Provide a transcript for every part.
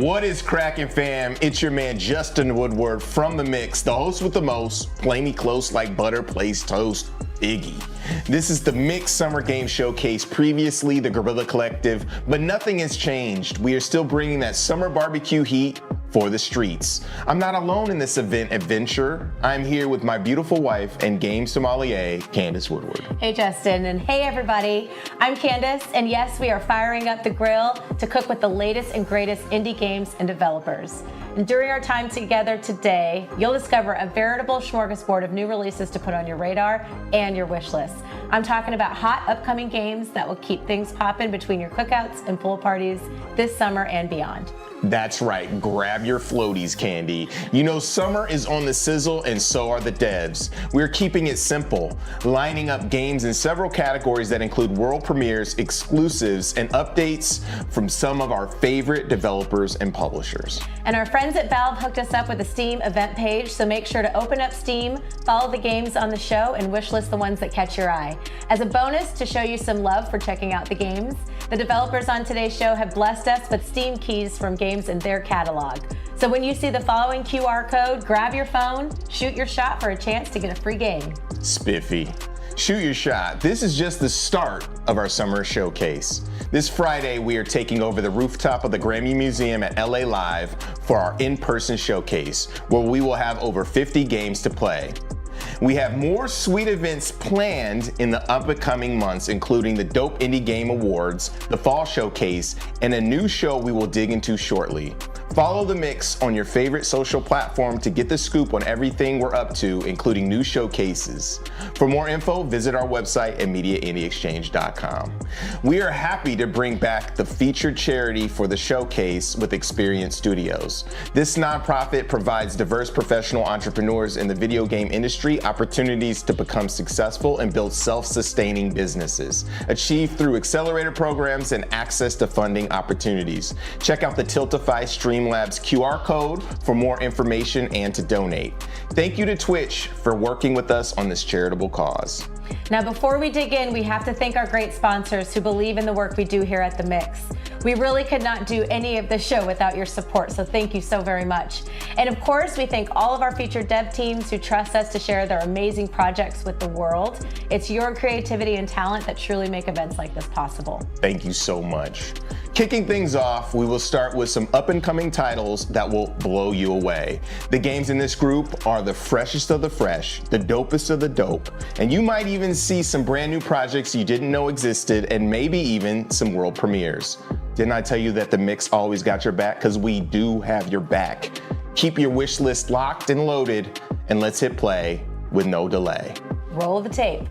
What is cracking, fam? It's your man Justin Woodward from The Mix, the host with the most, play me close like butter plays toast, Iggy. This is the Mix Summer Game Showcase, previously the Guerrilla Collective, but nothing has changed. We are still bringing that summer barbecue heat for the streets. I'm not alone in this event adventure. I'm here with my beautiful wife and game sommelier, Candace Woodward. Hey Justin, and hey everybody. I'm Candace, and yes, we are firing up the grill to cook with the latest and greatest indie games and developers. And during our time together today, you'll discover a veritable smorgasbord of new releases to put on your radar and your wish list. I'm talking about hot upcoming games that will keep things popping between your cookouts and pool parties this summer and beyond. That's right, grab your floaties, Candy. You know summer is on the sizzle and so are the devs. We're keeping it simple, lining up games in several categories that include world premieres, exclusives, and updates from some of our favorite developers and publishers. And our friends at Valve hooked us up with a Steam event page, so make sure to open up Steam, follow the games on the show, and wishlist the ones that catch your eye. As a bonus, to show you some love for checking out the games, the developers on today's show have blessed us with Steam keys from games in their catalog. So when you see the following QR code, grab your phone, shoot your shot for a chance to get a free game. Spiffy. Shoot your shot. This is just the start of our summer showcase. This Friday, we are taking over the rooftop of the Grammy Museum at LA Live for our in-person showcase, where we will have over 50 games to play. We have more sweet events planned in the upcoming months, including the Dope Indie Game Awards, the Fall Showcase, and a new show we will dig into shortly. Follow The Mix on your favorite social platform to get the scoop on everything we're up to, including new showcases. For more info, visit our website at MediaIndieExchange.com. We are happy to bring back the featured charity for the showcase with Experience Studios. This nonprofit provides diverse professional entrepreneurs in the video game industry opportunities to become successful and build self-sustaining businesses, achieved through accelerator programs and access to funding opportunities. Check out the Tiltify Streamlabs QR code for more information and to donate. Thank you to Twitch for working with us on this charitable cause. Now, before we dig in, we have to thank our great sponsors who believe in the work we do here at The Mix. We really could not do any of this show without your support, so thank you so very much. And of course, we thank all of our featured dev teams who trust us to share their amazing projects with the world. It's your creativity and talent that truly make events like this possible. Thank you so much. Kicking things off, we will start with some up-and-coming titles that will blow you away. The games in this group are the freshest of the fresh, the dopest of the dope, and you might even see some brand new projects you didn't know existed, and maybe even some world premieres. Didn't I tell you that The Mix always got your back? Because we do have your back. Keep your wish list locked and loaded, and let's hit play with no delay. Roll the tape.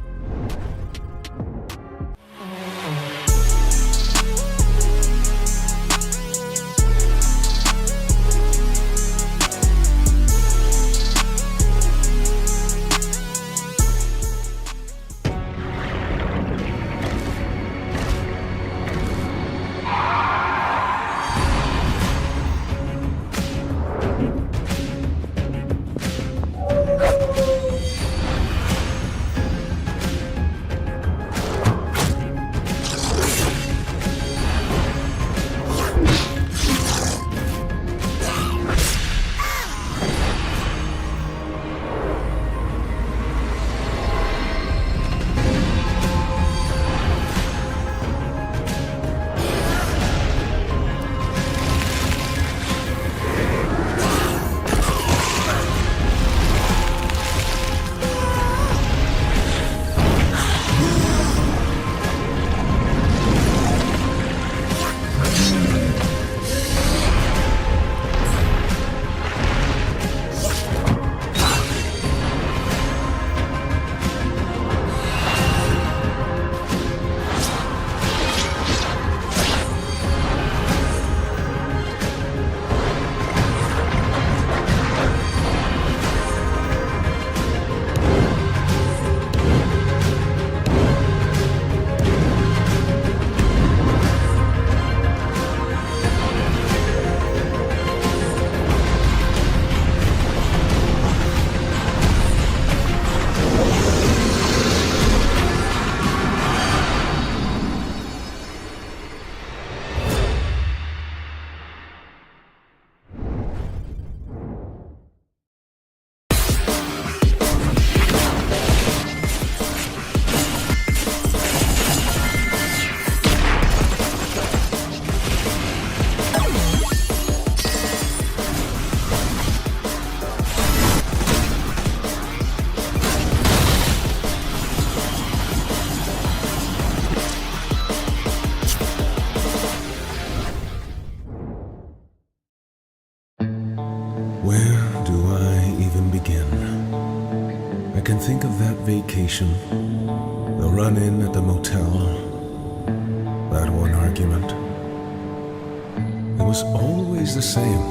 Where do I even begin? I can think of that vacation, the run-in at the motel, that one argument. It was always the same.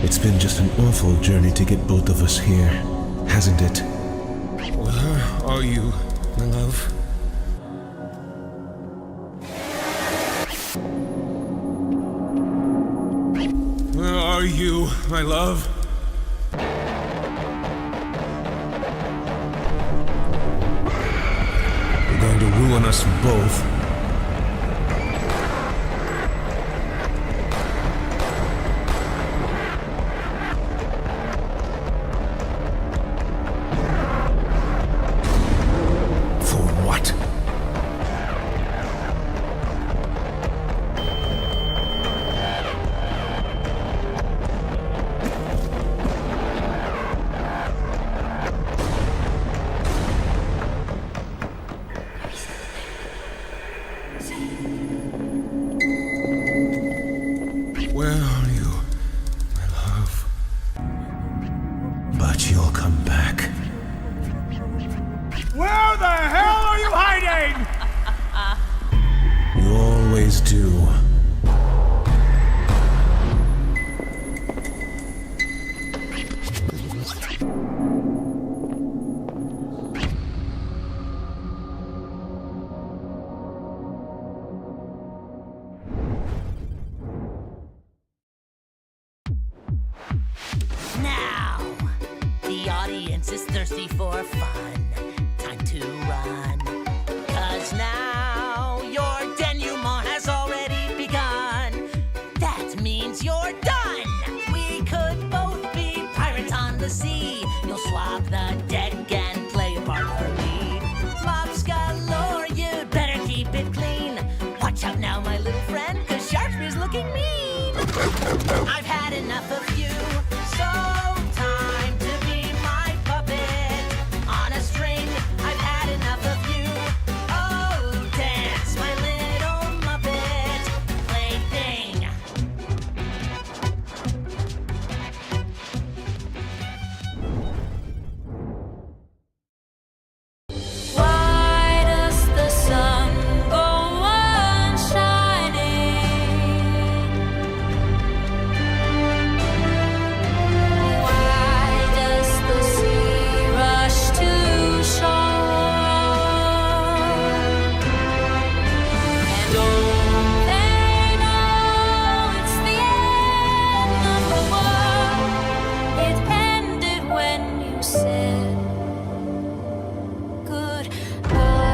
It's been just an awful journey to get both of us here, hasn't it? Where are you, my love? Where are you, my love? You're going to ruin us both. For what? Where are you, my love? But you'll come back. Where the hell are you hiding? You always do. Now, the audience is thirsty for fun. Time to run. 'Cause now your denouement has already begun. That means you're done. We could both be pirates on the sea. You'll swap the deck and play a part for me. Mops galore, you'd better keep it clean. Watch out now, my little friend, 'cause Sharksby's looking mean. I've had enough of you, so time to be my puppet on a string. I've had enough of you. Oh, dance, my little Muppet plaything. Why does the sun go on shining? Why does the sea rush to shore? And don't they know it's the end of the world? It ended when you said goodbye.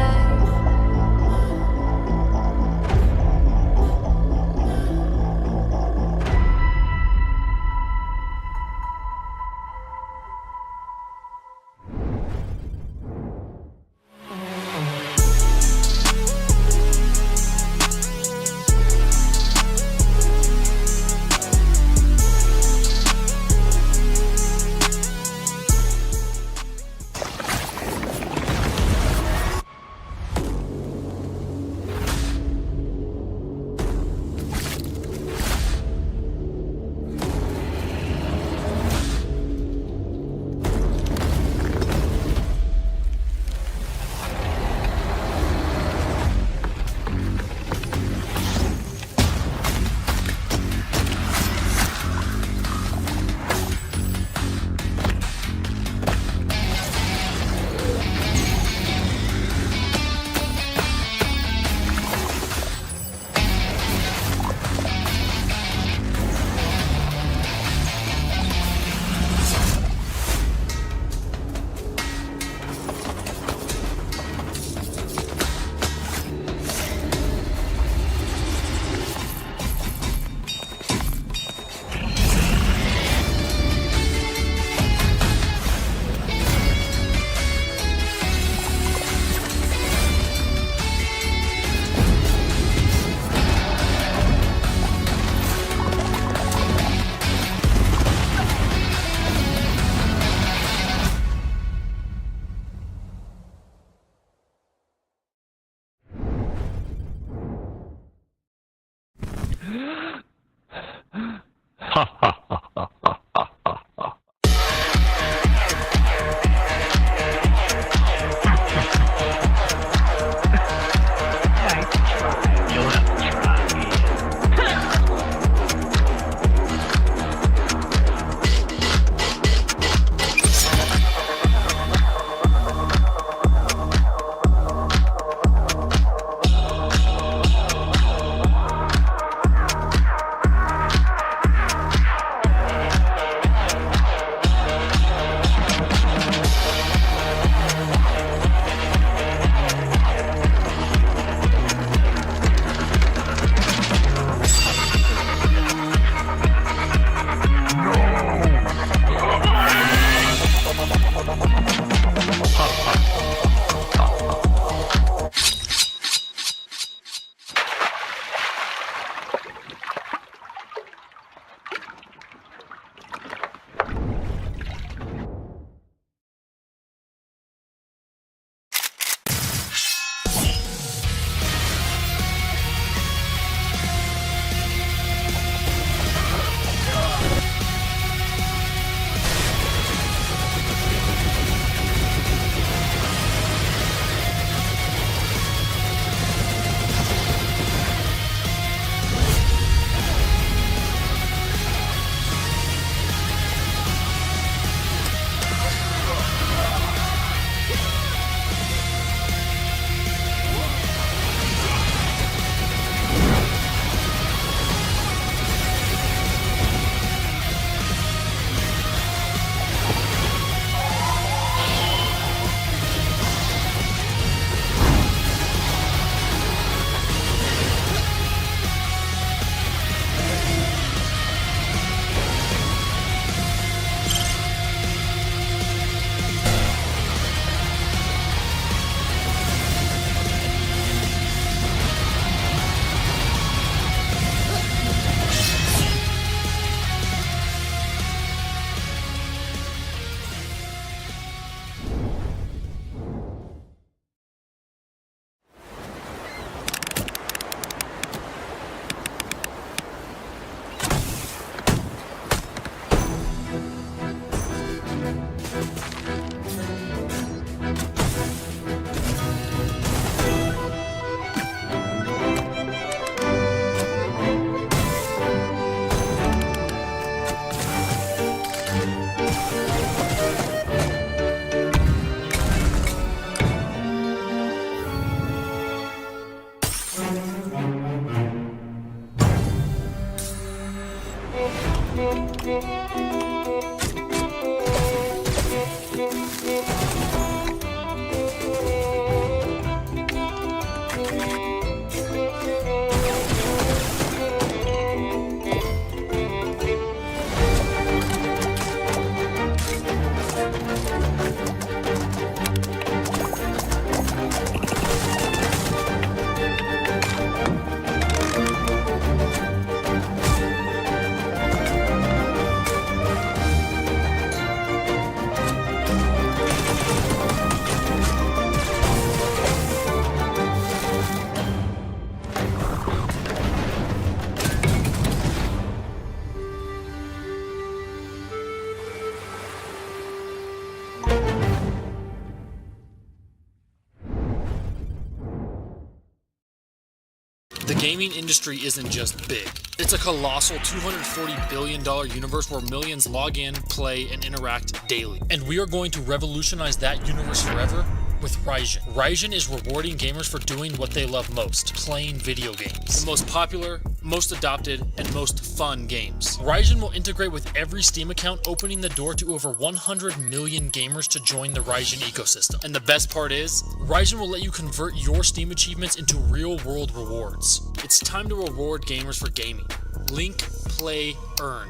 The gaming industry isn't just big. It's a colossal $240 billion universe where millions log in, play, and interact daily. And we are going to revolutionize that universe forever with Raijin. Raijin is rewarding gamers for doing what they love most, playing video games. The most popular, most adopted, and most fun games. Raijin will integrate with every Steam account, opening the door to over 100 million gamers to join the Raijin ecosystem. And the best part is, Raijin will let you convert your Steam achievements into real-world rewards. It's time to reward gamers for gaming. Link, play, earn.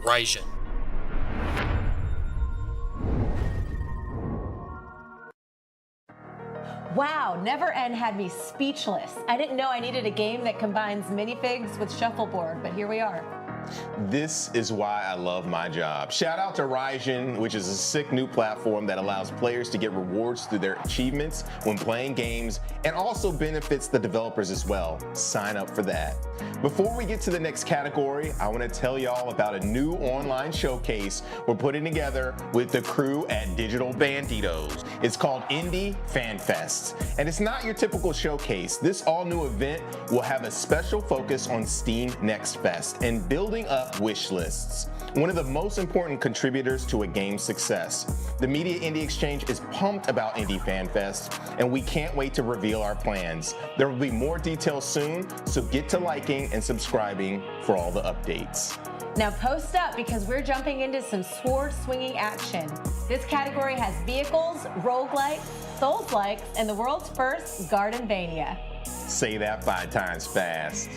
Raijin. Wow, Never End had me speechless. I didn't know I needed a game that combines minifigs with shuffleboard, but here we are. This is why I love my job. Shout out to Raijin, which is a sick new platform that allows players to get rewards through their achievements when playing games and also benefits the developers as well. Sign up for that. Before we get to the next category, I want to tell y'all about a new online showcase we're putting together with the crew at Digital Banditos. It's called Indie Fan Fest, and it's not your typical showcase. This all-new event will have a special focus on Steam Next Fest and building up wish lists. One of the most important contributors to a game's success. The Media Indie Exchange is pumped about Indie Fan Fest, and we can't wait to reveal our plans. There will be more details soon, so get to liking and subscribing for all the updates. Now post up because we're jumping into some sword-swinging action. This category has vehicles, roguelikes, Souls-likes, and the world's first Gardenvania. Say that 5 times fast.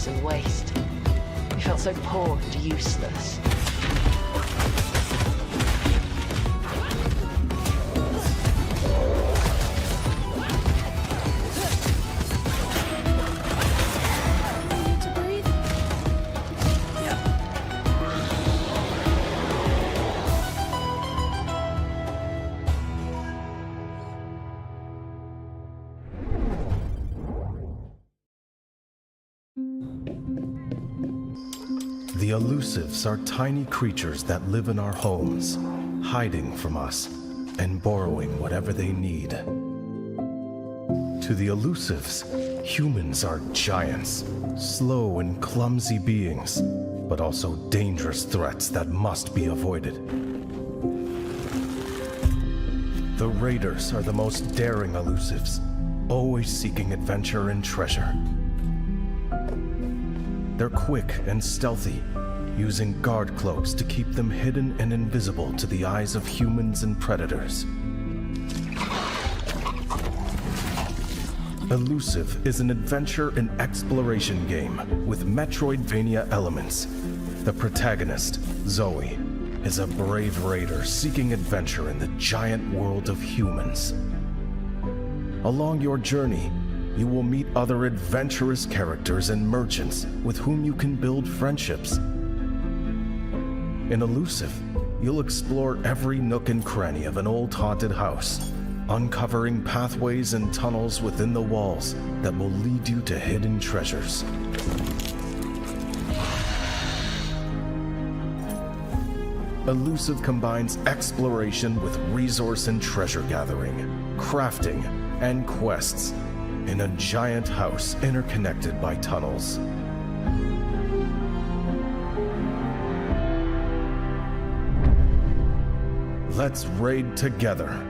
And waste. We felt so poor and useless. The elusives are tiny creatures that live in our homes, hiding from us and borrowing whatever they need. To To the elusives, humans are giants, slow and clumsy beings, but also dangerous threats that must be avoided. The raiders are the most daring elusives, always seeking adventure and treasure. They're quick and stealthy, using guard cloaks to keep them hidden and invisible to the eyes of humans and predators. Elusive is an adventure and exploration game with Metroidvania elements. The protagonist, Zoe, is a brave raider seeking adventure in the giant world of humans. Along your journey, you will meet other adventurous characters and merchants with whom you can build friendships. In Elusive, you'll explore every nook and cranny of an old haunted house, uncovering pathways and tunnels within the walls that will lead you to hidden treasures. Elusive combines exploration with resource and treasure gathering, crafting, and quests in a giant house interconnected by tunnels. Let's raid together.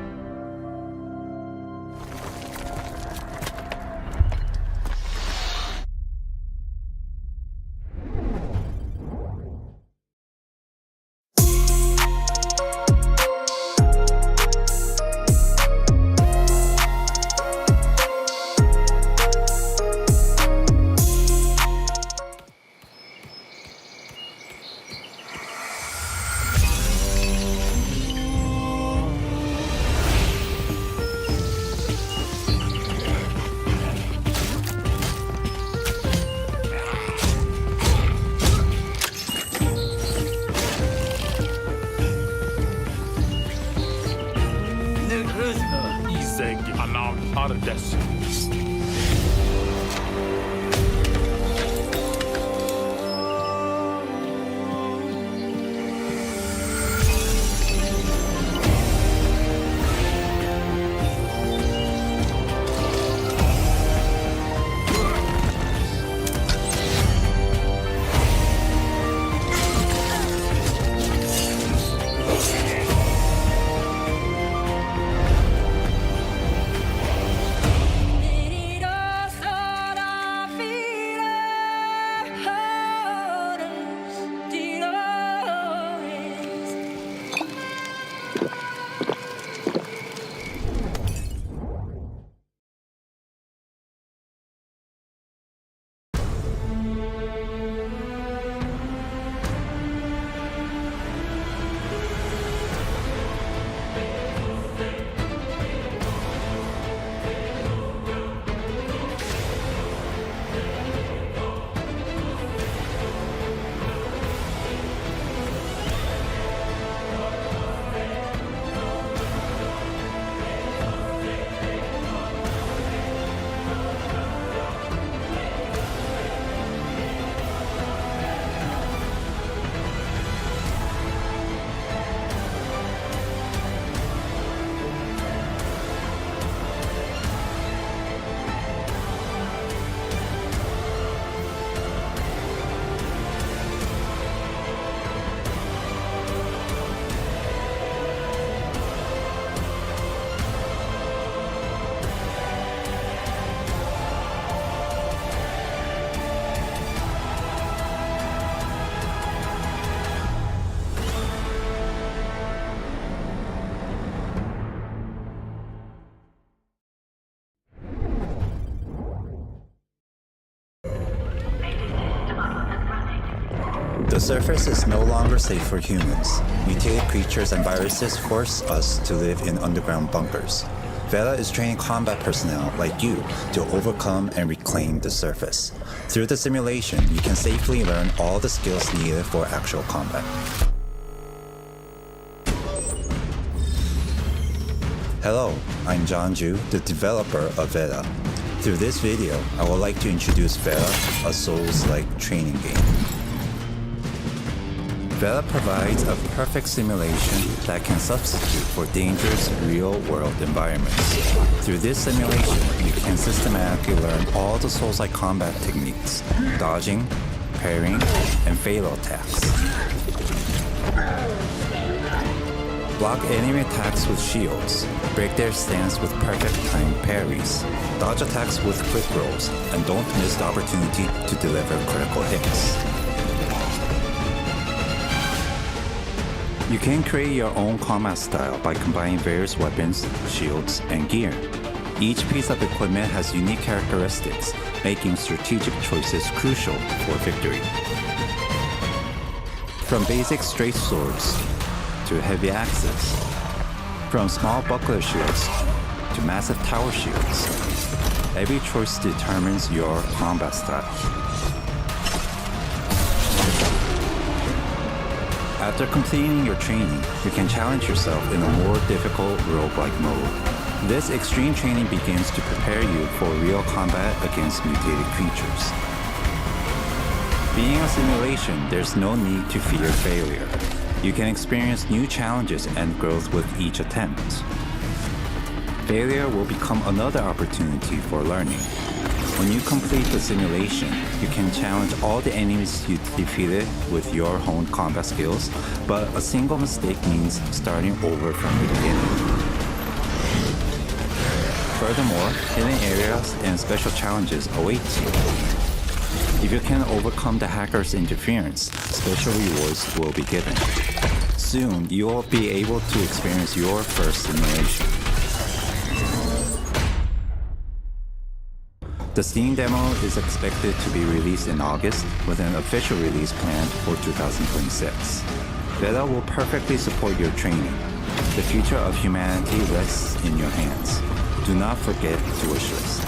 The surface is no longer safe for humans. Mutated creatures and viruses force us to live in underground bunkers. Vela is training combat personnel like you to overcome and reclaim the surface. Through the simulation, you can safely learn all the skills needed for actual combat. Hello, I'm John Ju, the developer of Vela. Through this video, I would like to introduce Vela, a Souls-like training game. Vela provides a perfect simulation that can substitute for dangerous real-world environments. Through this simulation, you can systematically learn all the Souls-like combat techniques, dodging, parrying, and fatal attacks. Block enemy attacks with shields, break their stance with perfect timed parries, dodge attacks with quick rolls, and don't miss the opportunity to deliver critical hits. You can create your own combat style by combining various weapons, shields, and gear. Each piece of equipment has unique characteristics, making strategic choices crucial for victory. From basic straight swords to heavy axes, from small buckler shields to massive tower shields, every choice determines your combat style. After completing your training, you can challenge yourself in a more difficult roguelike mode. This extreme training begins to prepare you for real combat against mutated creatures. Being a simulation, there's no need to fear failure. You can experience new challenges and growth with each attempt. Failure will become another opportunity for learning. When you complete the simulation, you can challenge all the enemies you defeated with your honed combat skills, but a single mistake means starting over from the beginning. Furthermore, hidden areas and special challenges await you. If you can overcome the hacker's interference, special rewards will be given. Soon, you will be able to experience your first simulation. The Steam demo is expected to be released in August, with an official release planned for 2026. Vela will perfectly support your training. The future of humanity rests in your hands. Do not forget to wish list.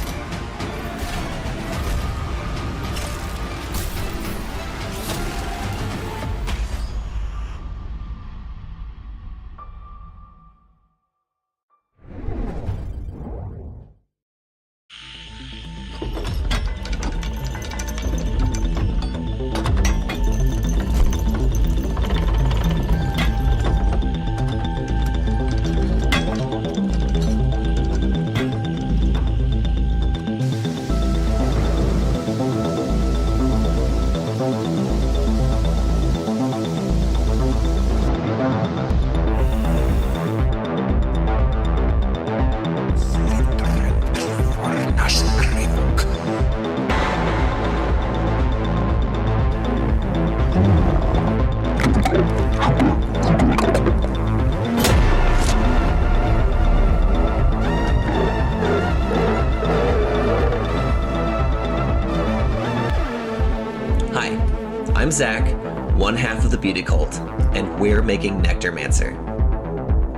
I'm Zach, one half of the Beauty Cult, and we're making Nectarmancer,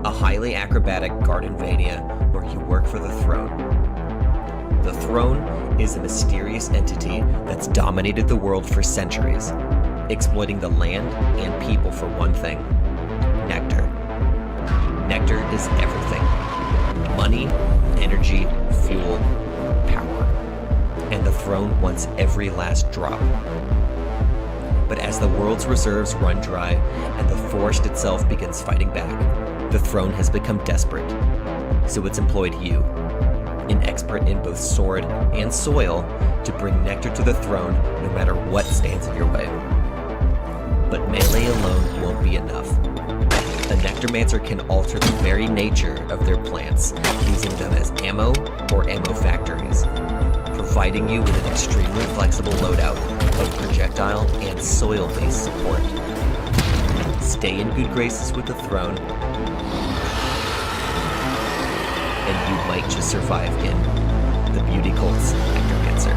a highly acrobatic Gardenvania where you work for the Throne. The Throne is a mysterious entity that's dominated the world for centuries, exploiting the land and people for one thing: nectar. Nectar is everything: money, energy, fuel, power. And the Throne wants every last drop. But as the world's reserves run dry and the forest itself begins fighting back, the Throne has become desperate. So it's employed you, an expert in both sword and soil, to bring nectar to the Throne no matter what stands in your way. But melee alone won't be enough. A Nectarmancer can alter the very nature of their plants, using them as ammo or ammo factories, providing you with an extremely flexible loadout of projectile and soil-based support. Stay in good graces with the Throne, and you might just survive in the Beauty Cult's Nectarmancer.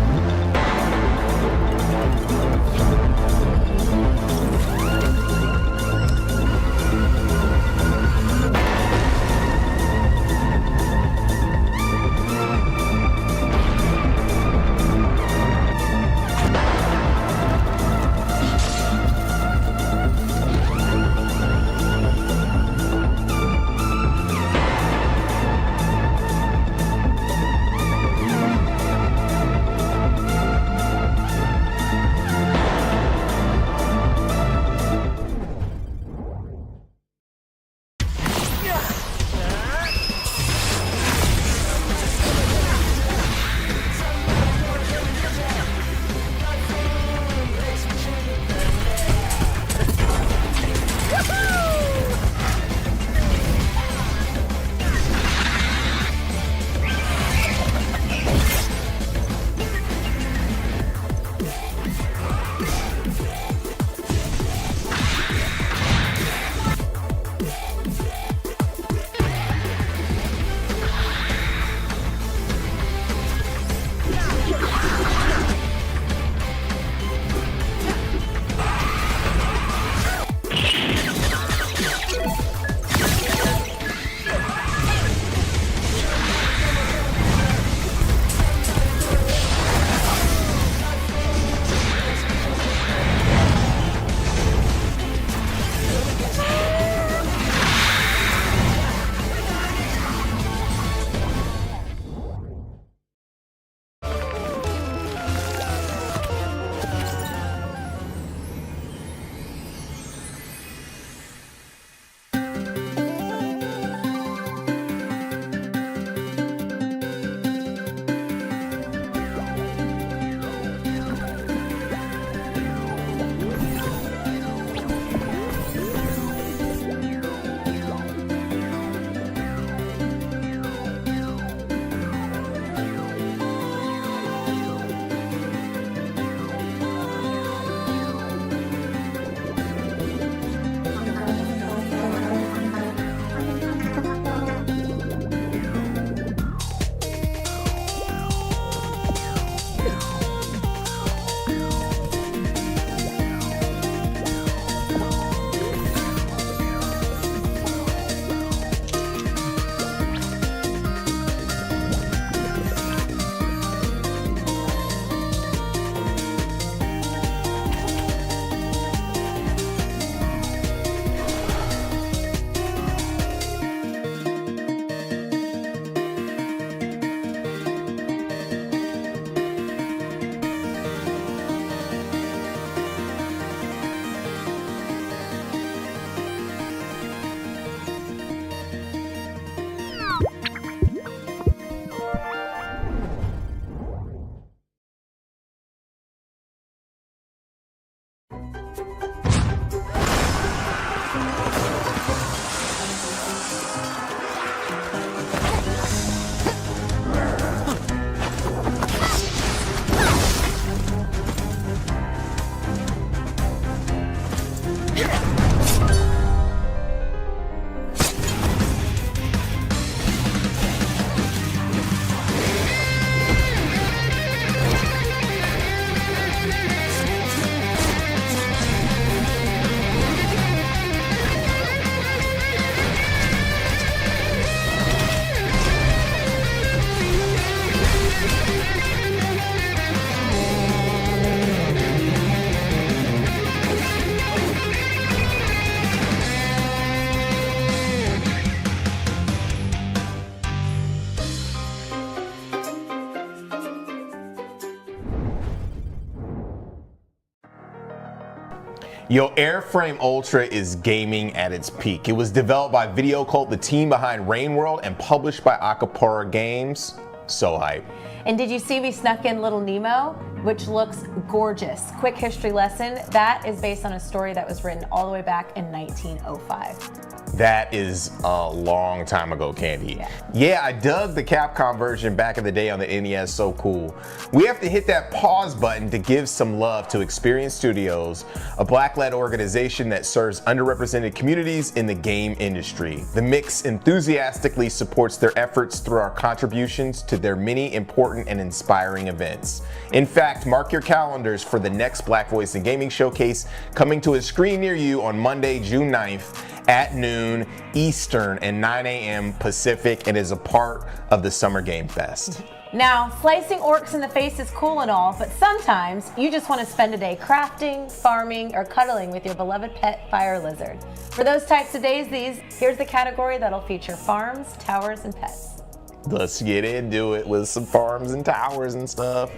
Yo, Airframe Ultra is gaming at its peak. It was developed by Video Cult, the team behind Rain World, and published by Akapura Games. So hype. And did you see we snuck in Little Nemo, which looks gorgeous? Quick history lesson, that is based on a story that was written all the way back in 1905. That is a long time ago, Candy. Yeah, I dug the Capcom version back in the day on the NES, so cool. We have to hit that pause button to give some love to Experience Studios, a Black-led organization that serves underrepresented communities in the game industry. The Mix enthusiastically supports their efforts through our contributions to their many important and inspiring events. In fact, mark your calendars for the next Black Voice in Gaming Showcase coming to a screen near you on Monday, June 9th at noon Eastern and 9 a.m. Pacific, and is a part of the Summer Game Fest. Now, slicing orcs in the face is cool and all, but sometimes you just want to spend a day crafting, farming, or cuddling with your beloved pet fire lizard. For those types of days, here's the category that'll feature farms, towers, and pets. Let's get into it with some farms and towers and stuff.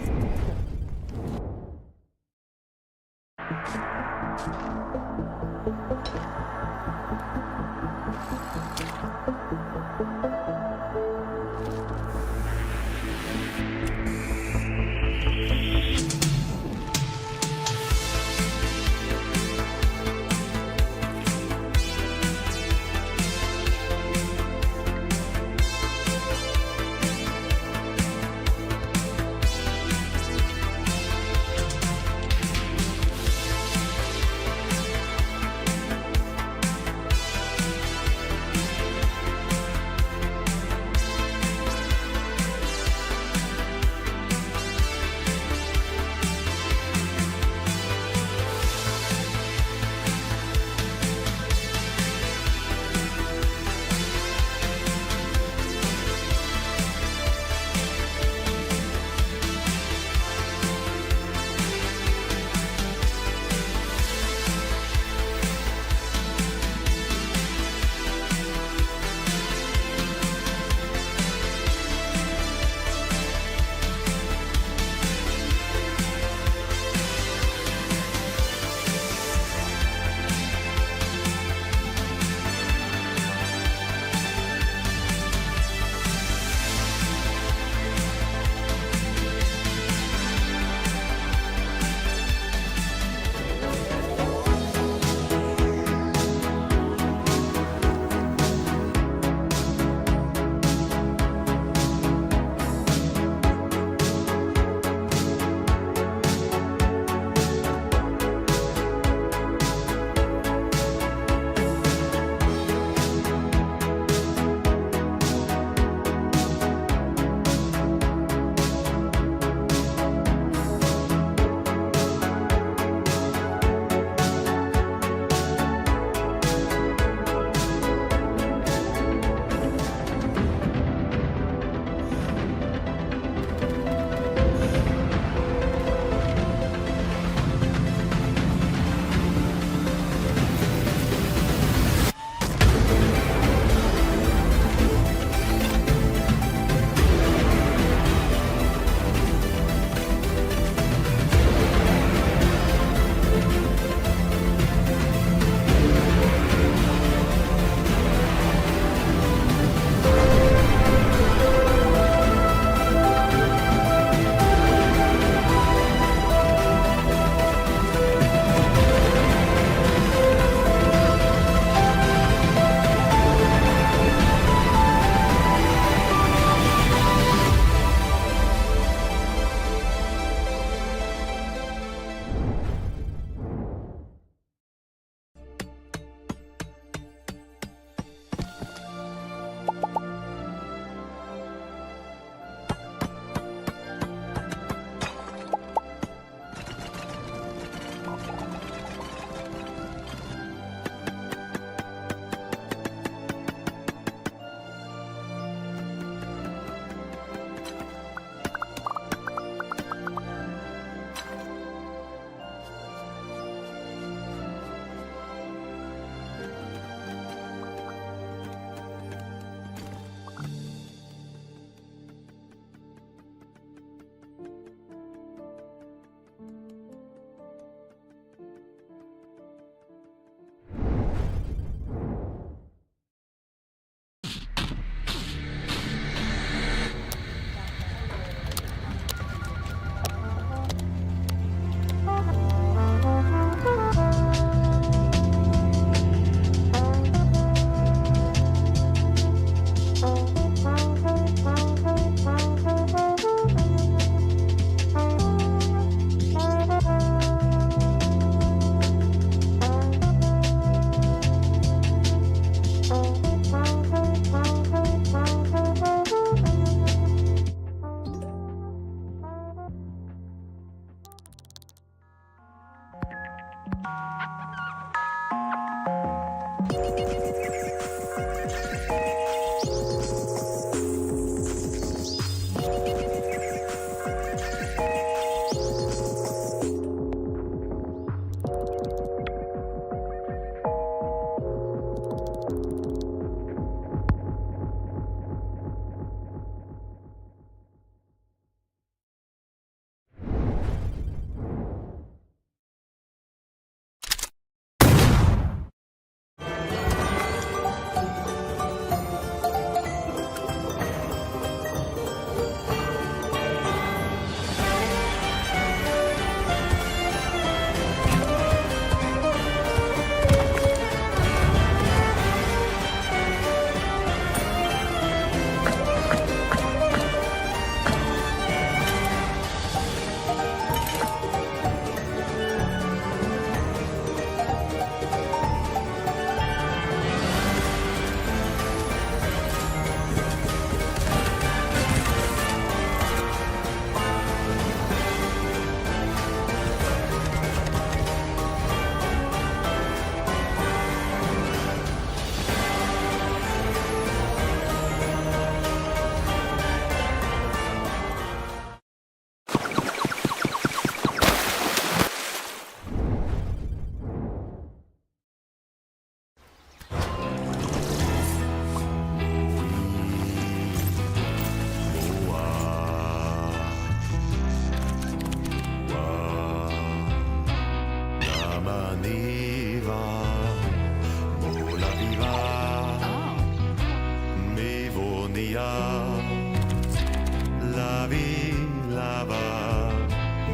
La vie là-bas,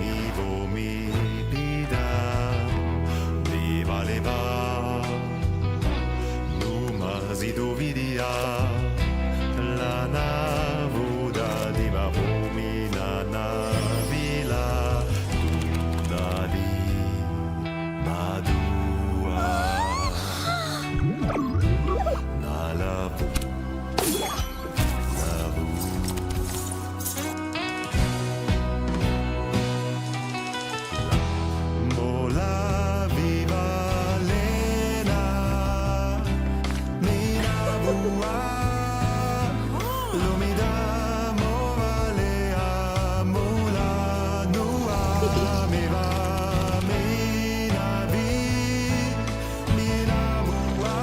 niveau mi vida, viva leva, numasi dovidia, la navuda di mahomina navila, dali madua, nalavu. Mola viva lena, mina bua, lumida movalea, mola nua, miva, mina vi, mina bua,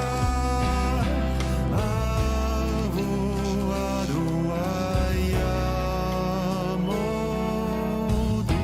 avu aduaya modu.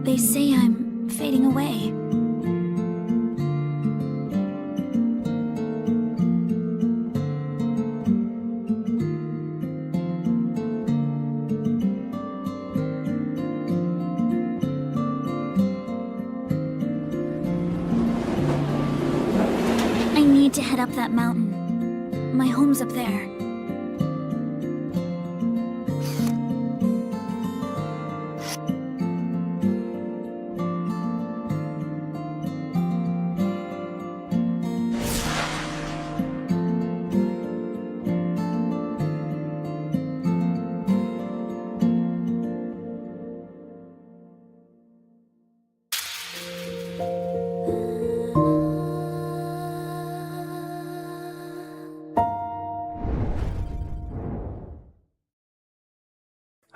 They say I'm fading away. I need to head up that mountain. My home's up there.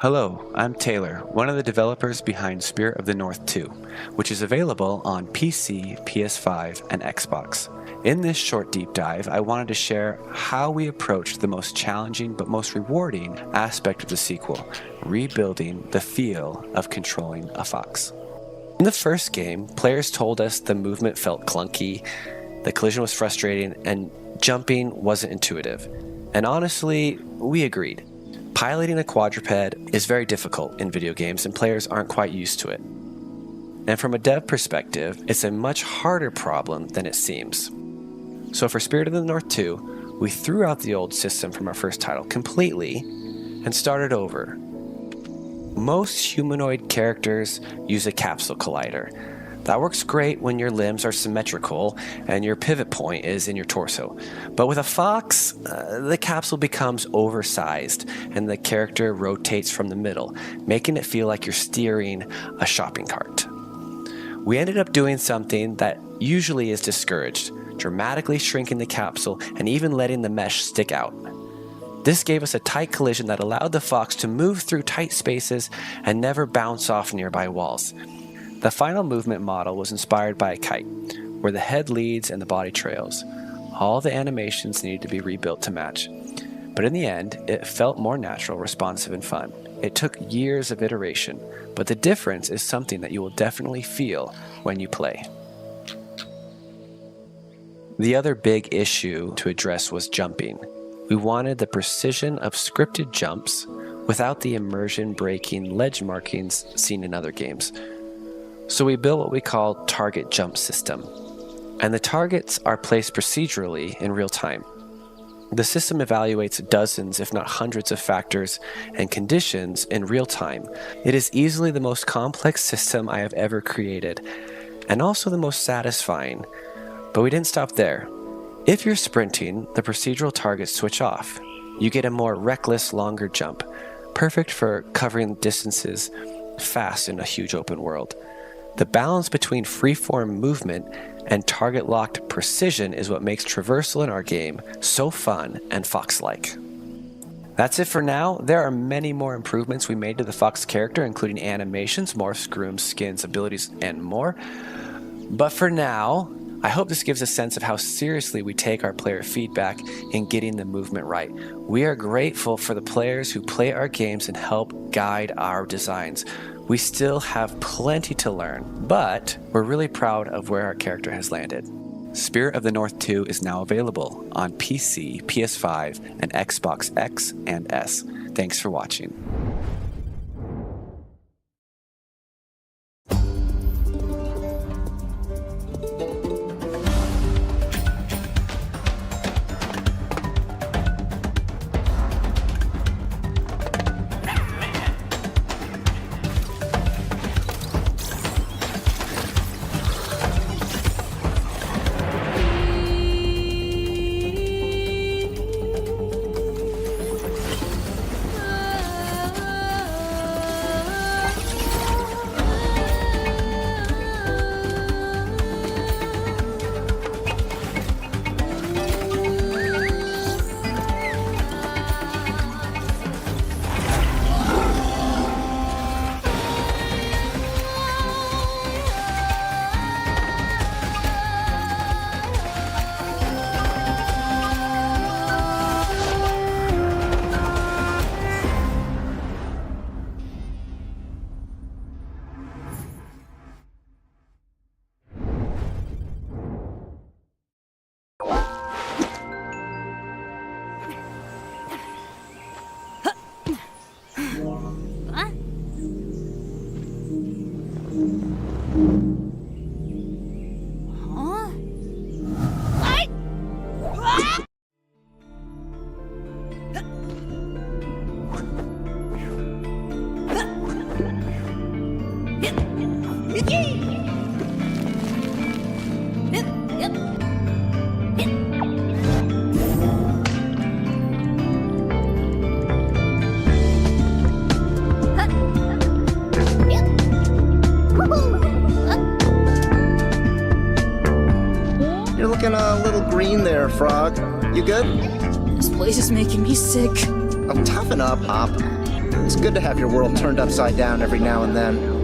Hello, I'm Taylor, one of the developers behind Spirit of the North 2, which is available on PC, PS5, and Xbox. In this short deep dive, I wanted to share how we approached the most challenging but most rewarding aspect of the sequel, rebuilding the feel of controlling a fox. In the first game, players told us the movement felt clunky, the collision was frustrating, and jumping wasn't intuitive. And honestly, we agreed. Piloting a quadruped is very difficult in video games and players aren't quite used to it. And from a dev perspective, it's a much harder problem than it seems. So for Spirit of the North 2, we threw out the old system from our first title completely and started over. Most humanoid characters use a capsule collider. That works great when your limbs are symmetrical and your pivot point is in your torso. But with a fox, the capsule becomes oversized and the character rotates from the middle, making it feel like you're steering a shopping cart. We ended up doing something that usually is discouraged, dramatically shrinking the capsule and even letting the mesh stick out. This gave us a tight collision that allowed the fox to move through tight spaces and never bounce off nearby walls. The final movement model was inspired by a kite, where the head leads and the body trails. All the animations needed to be rebuilt to match. But in the end, it felt more natural, responsive, and fun. It took years of iteration, but the difference is something that you will definitely feel when you play. The other big issue to address was jumping. We wanted the precision of scripted jumps without the immersion-breaking ledge markings seen in other games. So we built what we call target jump system, and the targets are placed procedurally in real time. The system evaluates dozens, if not hundreds of factors and conditions in real time. It is easily the most complex system I have ever created, and also the most satisfying. But we didn't stop there. If you're sprinting, the procedural targets switch off. You get a more reckless, longer jump, perfect for covering distances fast in a huge open world. The balance between freeform movement and target-locked precision is what makes traversal in our game so fun and fox-like. That's it for now. There are many more improvements we made to the fox character, including animations, morphs, grooms, skins, abilities, and more. But for now, I hope this gives a sense of how seriously we take our player feedback in getting the movement right. We are grateful for the players who play our games and help guide our designs. We still have plenty to learn, but we're really proud of where our character has landed. Spirit of the North 2 is now available on PC, PS5, and Xbox X and S. Thanks for watching. You're looking a little green there, Frog. You good? This place is making me sick. Oh, toughen up, Hop. It's good to have your world turned upside down every now and then.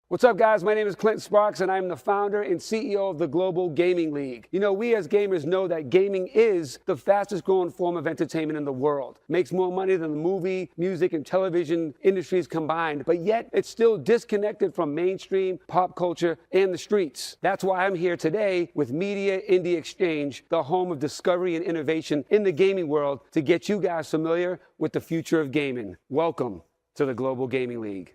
What's up, guys? My name is Clint Sparks, and I'm the founder and CEO of the Global Gaming League. You know, we as gamers know that gaming is the fastest growing form of entertainment in the world. Makes more money than the movie, music, and television industries combined, but yet it's still disconnected from mainstream pop culture and the streets. That's why I'm here today with Media Indie Exchange, the home of discovery and innovation in the gaming world, to get you guys familiar with the future of gaming. Welcome to the Global Gaming League.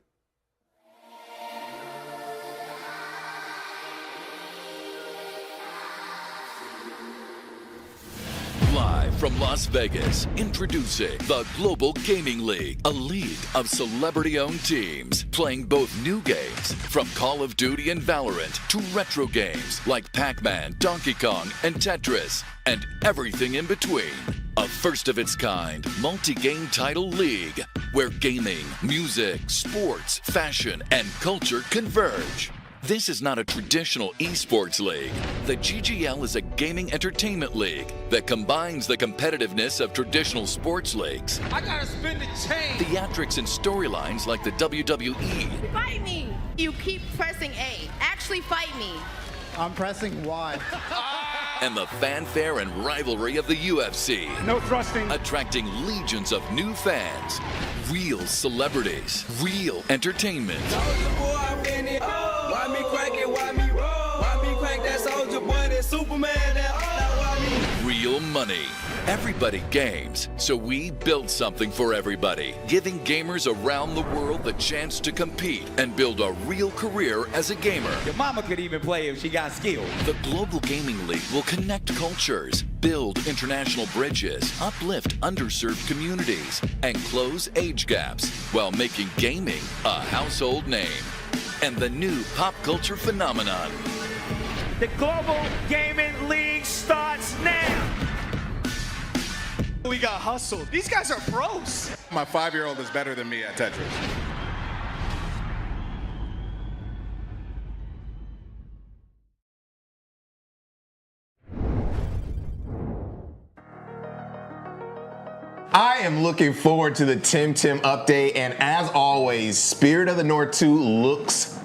Live from Las Vegas, introducing the Global Gaming League, a league of celebrity-owned teams playing both new games from Call of Duty and Valorant to retro games like Pac-Man, Donkey Kong, and Tetris, and everything in between. A first-of-its-kind multi-game title league where gaming, music, sports, fashion, and culture converge. This is not a traditional esports league. The GGL is a gaming entertainment league that combines the competitiveness of traditional sports leagues, I gotta spin the chain. theatrics and storylines like the WWE, Fight me! You keep pressing A. Actually fight me. I'm pressing Y. and the fanfare and rivalry of the UFC. No thrusting. Attracting legions of new fans, real celebrities, real entertainment. Why me crack it? Why me roll? Why me crack that soldier boy? That Superman? Real money. Everybody games, so we built something for everybody, giving gamers around the world the chance to compete and build a real career as a gamer. Your mama could even play if she got skill. The Global Gaming League will connect cultures, build international bridges, uplift underserved communities, and close age gaps while making gaming a household name and the new pop culture phenomenon. The Global Gaming League starts now. We got hustled. These guys are pros. My 5-year-old is better than me at Tetris. I am looking forward to the Tim update, and as always, Spirit of the North 2 looks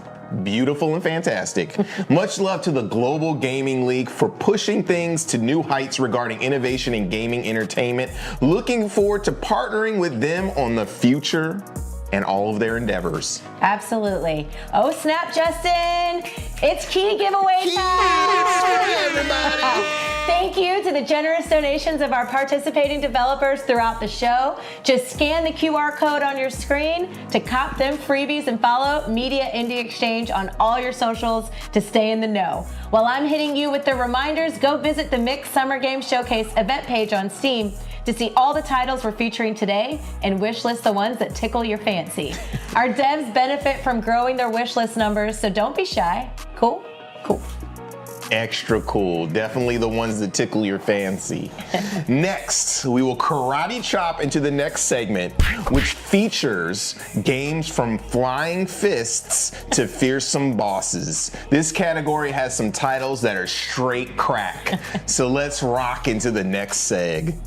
beautiful and fantastic. Much love to the Global Gaming League for pushing things to new heights regarding innovation in gaming entertainment. Looking forward to partnering with them on the future and all of their endeavors. Absolutely. Oh snap, Justin! It's key giveaway time! Everybody! Thank you to the generous donations of our participating developers throughout the show. Just scan the QR code on your screen to cop them freebies and follow Media Indie Exchange on all your socials to stay in the know. While I'm hitting you with the reminders, go visit the Mixed Summer Game Showcase event page on Steam to see all the titles we're featuring today and wishlist the ones that tickle your fancy. Our devs benefit from growing their wishlist numbers, so don't be shy. Cool? Cool. Extra cool. Definitely the ones that tickle your fancy. Next, we will karate chop into the next segment, which features games from flying fists to fearsome bosses. This category has some titles that are straight crack. So let's rock into the next seg.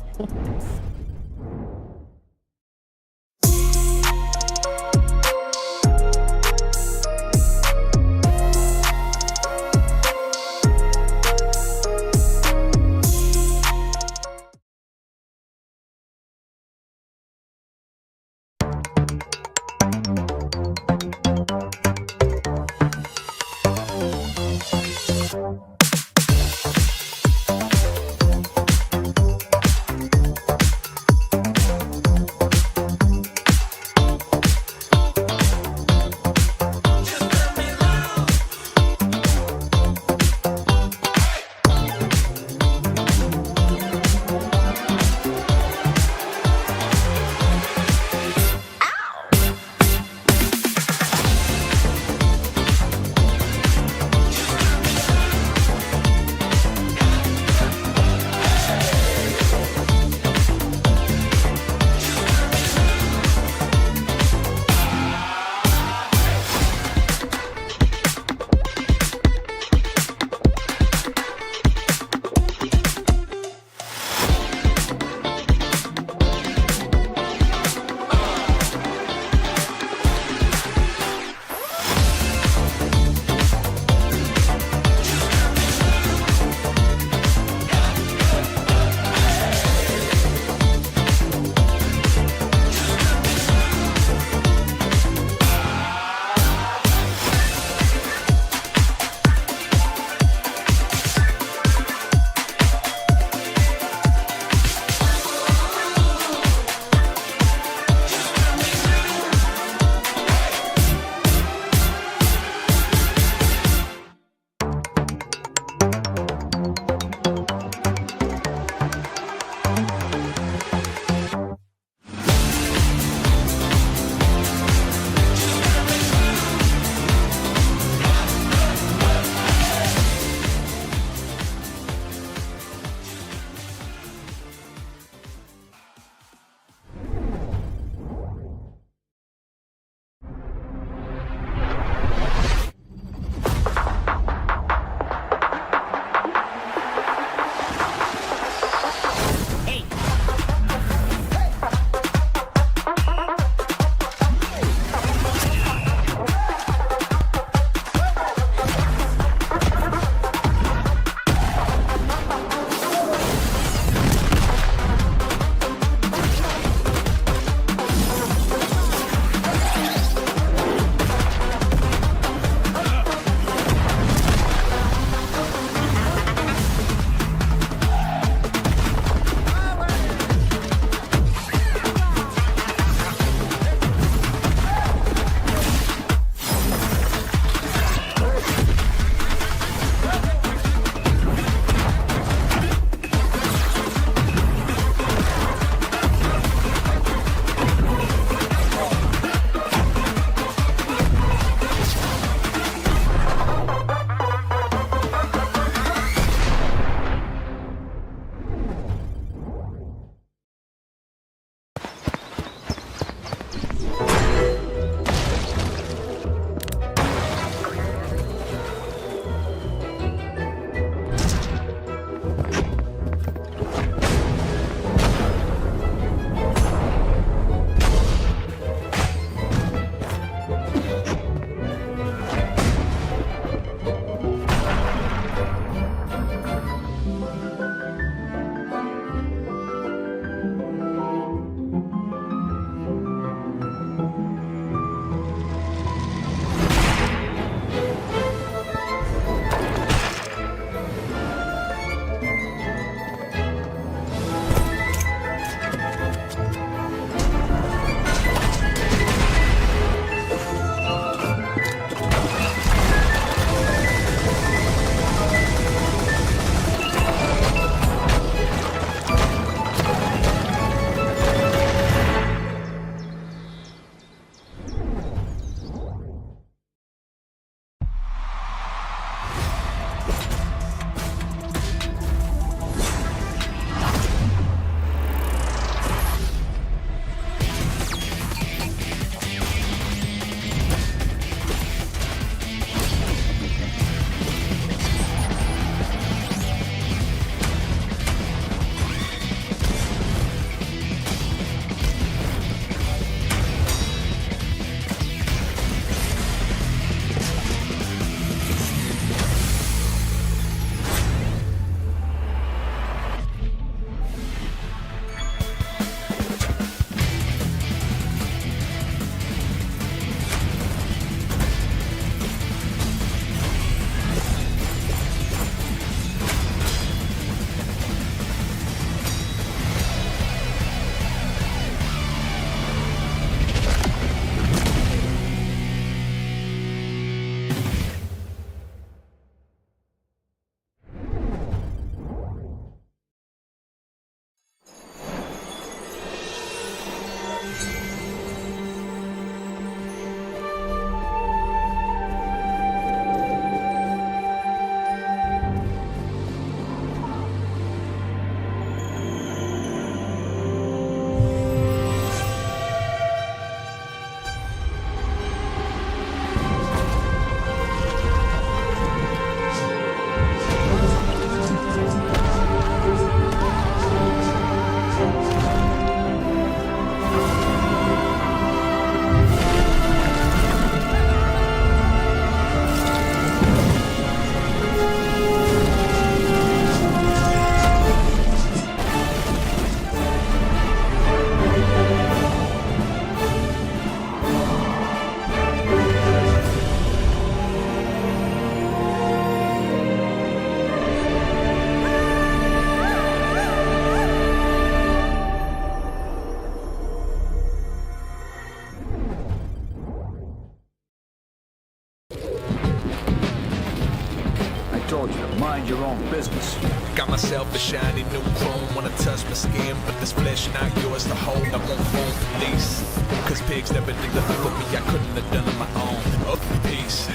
mind your own business. Got myself a shiny new chrome, wanna touch my skin, but this flesh not yours to hold. I won't phone police, cause pigs never did the for me, I couldn't have done it my own. Oh, peace.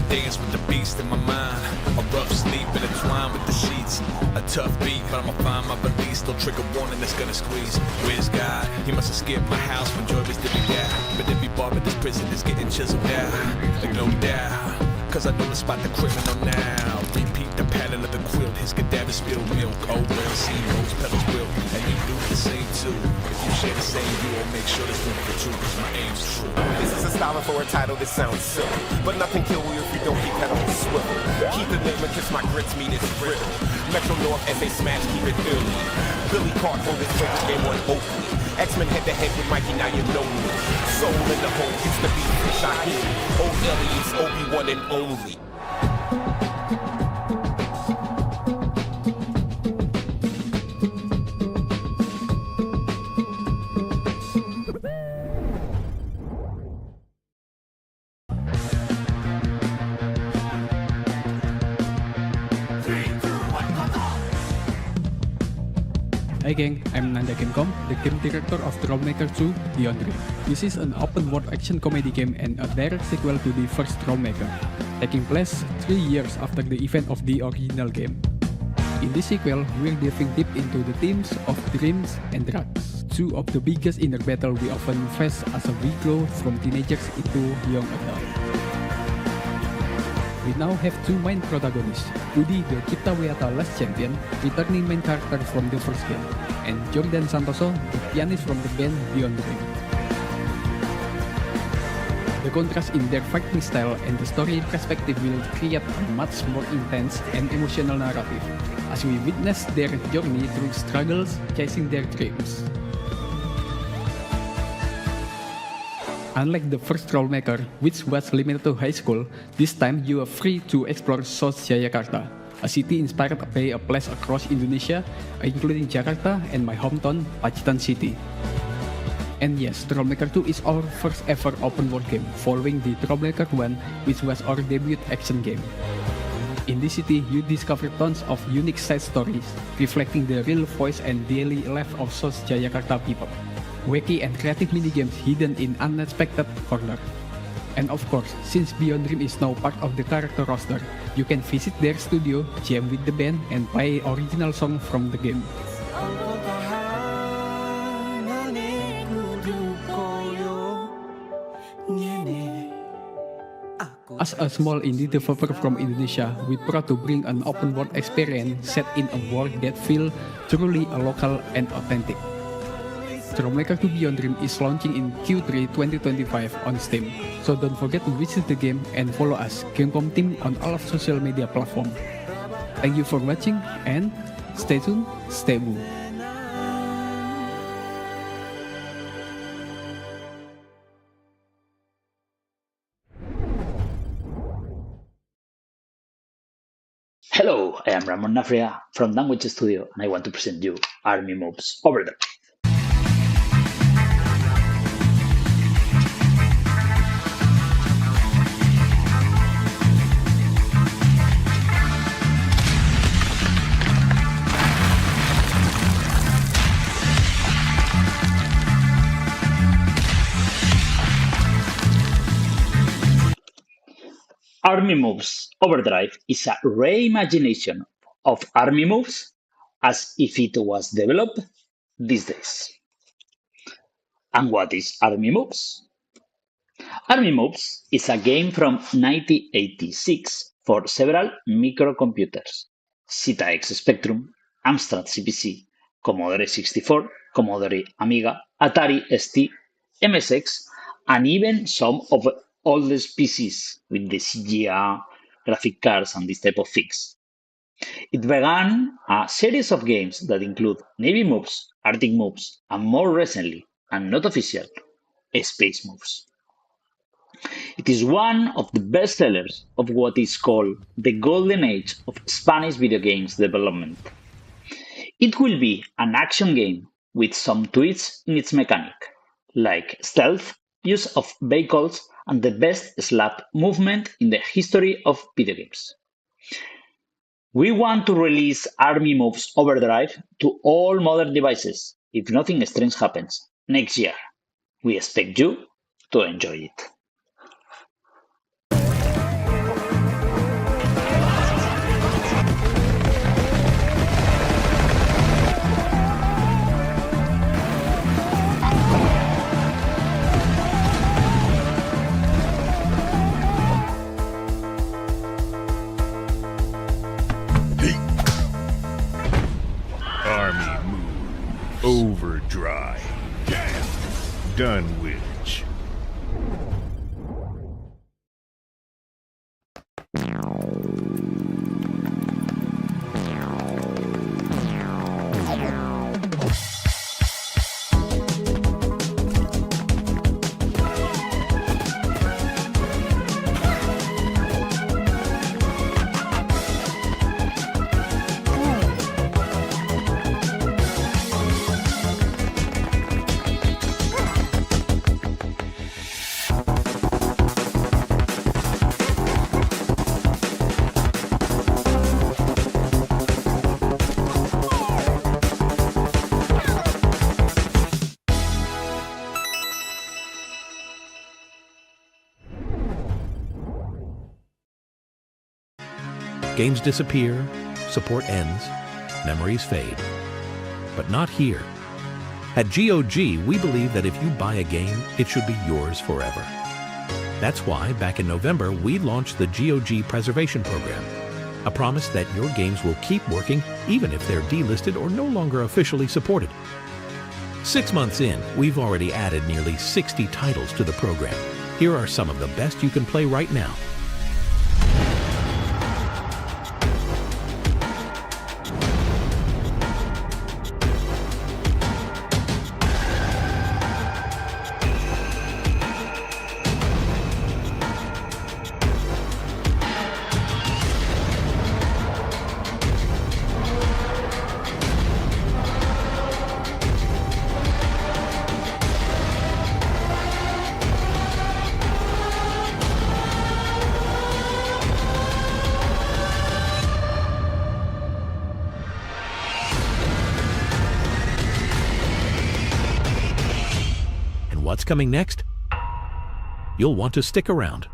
Dance with the beast in my mind. A rough sleep intertwined with the sheets. A tough beat, but I'ma find my beliefs. Don't trigger warning that's gonna squeeze. Where's God? He must have skipped my house when Joy was living out. But every bar in this prison is getting chiseled out. Like no doubt, cause I know the spot the criminal now. Repeat the pattern of the quilt. His cadaver spilled milk. Oh well, see rose petals wilt. And you do the same too. If you share the same, you will make sure there's room for two. Cause my aim's true. This is a style for a title that sounds silly, but nothing kill you if you don't keep that on the swivel. Keep the name and kiss my grits, meat is brittle. Metro North, SA Smash, keep it early. Billy Clark hold his favorite game on Oakley. X-Men head to head with Mikey, now you know me. Soul in the hole, used to be Shaheed. Old Elliott's Obi-Wan and only. Hi gang, I'm Nanda Gamecom, the game director of Troublemaker 2 Beyond Dream. This is an open-world action comedy game and a direct sequel to the first Troublemaker, taking place 3 years after the event of the original game. In this sequel, we're diving deep into the themes of dreams and drugs, two of the biggest inner battle we often face as we grow from teenagers into young adults. We now have two main protagonists, Udi the Cipta Weata Last Champion, returning main character from the first game, and Jordan Santoso, the pianist from the band Beyond Dream. The contrast in their fighting style and the story perspective will create a much more intense and emotional narrative, as we witness their journey through struggles chasing their dreams. Unlike the first Troublemaker, which was limited to high school, this time you are free to explore South Jayakarta, a city inspired by a place across Indonesia, including Jakarta and my hometown, Pacitan City. And yes, Troublemaker 2 is our first ever open world game, following the Troublemaker 1, which was our debut action game. In this city, you discover tons of unique side stories, reflecting the real voice and daily life of South Jayakarta people. Wacky and creative minigames hidden in unexpected corners. And of course, since Beyond Dream is now part of the character roster, you can visit their studio, jam with the band, and play original song from the game. As a small indie developer from Indonesia, we proud to bring an open world experience set in a world that feels truly local and authentic. Troublemaker 2 Beyond Dream is launching in Q3 2025 on Steam, so don't forget to visit the game and follow us, Gamecom team, on all of social media platforms. Thank you for watching and stay tuned, stay woo. Hello, I am Ramon Nafria from Language Studio, and I want to present you Army Moves Overdrive. Army Moves Overdrive is a reimagination of Army Moves as if it was developed these days. And what is Army Moves? Army Moves is a game from 1986 for several microcomputers: ZX Spectrum, Amstrad CPC, Commodore 64, Commodore Amiga, Atari ST, MSX, and even some of oldest PCs with the CGA, graphic cards, and this type of things. It began a series of games that include Navy Moves, Arctic Moves, and more recently, and not official, Space Moves. It is one of the best sellers of what is called the golden age of Spanish video games development. It will be an action game with some twists in its mechanic, like stealth, use of vehicles, and the best slap movement in the history of video games. We want to release Army Moves Overdrive to all modern devices if nothing strange happens next year. We expect you to enjoy it. Army Move Overdrive. Dunwich. Games disappear, support ends, memories fade. But not here. At GOG, we believe that if you buy a game, it should be yours forever. That's why, back in November, we launched the GOG Preservation Program, a promise that your games will keep working even if they're delisted or no longer officially supported. 6 months in, we've already added nearly 60 titles to the program. Here are some of the best you can play right now. What's coming next? You'll want to stick around.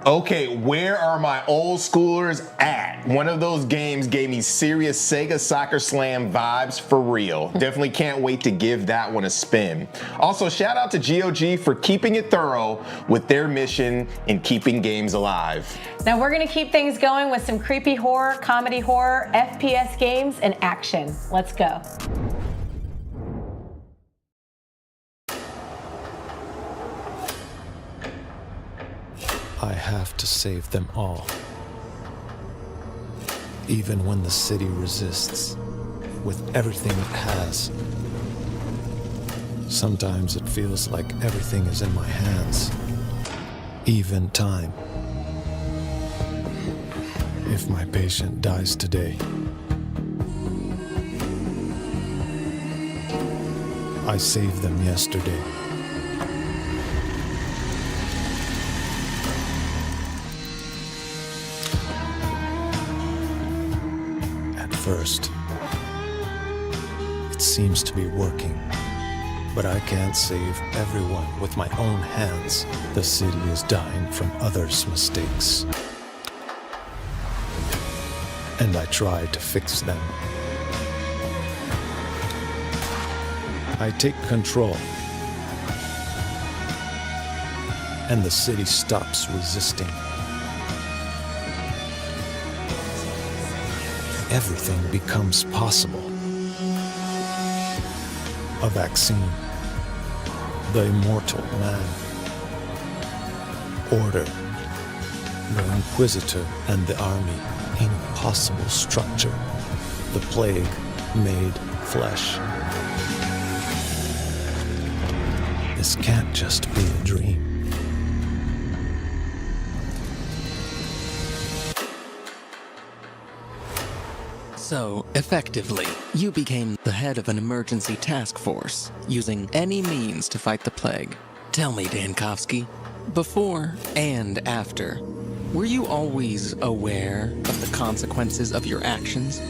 Okay, where are my old schoolers at? One of those games gave me serious Sega Soccer Slam vibes for real. Definitely can't wait to give that one a spin. Also, shout out to GOG for keeping it thorough with their mission in keeping games alive. Now we're going to keep things going with some creepy horror, comedy horror, FPS games, and action. Let's go. I have to save them all. Even when the city resists, with everything it has. Sometimes it feels like everything is in my hands. Even time. If my patient dies today, I saved them yesterday. First. It seems to be working, but I can't save everyone with my own hands. The city is dying from others' mistakes. And I try to fix them. I take control, and the city stops resisting. Everything becomes possible. A vaccine, the immortal man, order, the Inquisitor and the army, impossible structure, the plague made flesh. This can't just be a dream. So, effectively, you became the head of an emergency task force, using any means to fight the plague. Tell me, Dankovsky, Before and after, were you always aware of the consequences of your actions?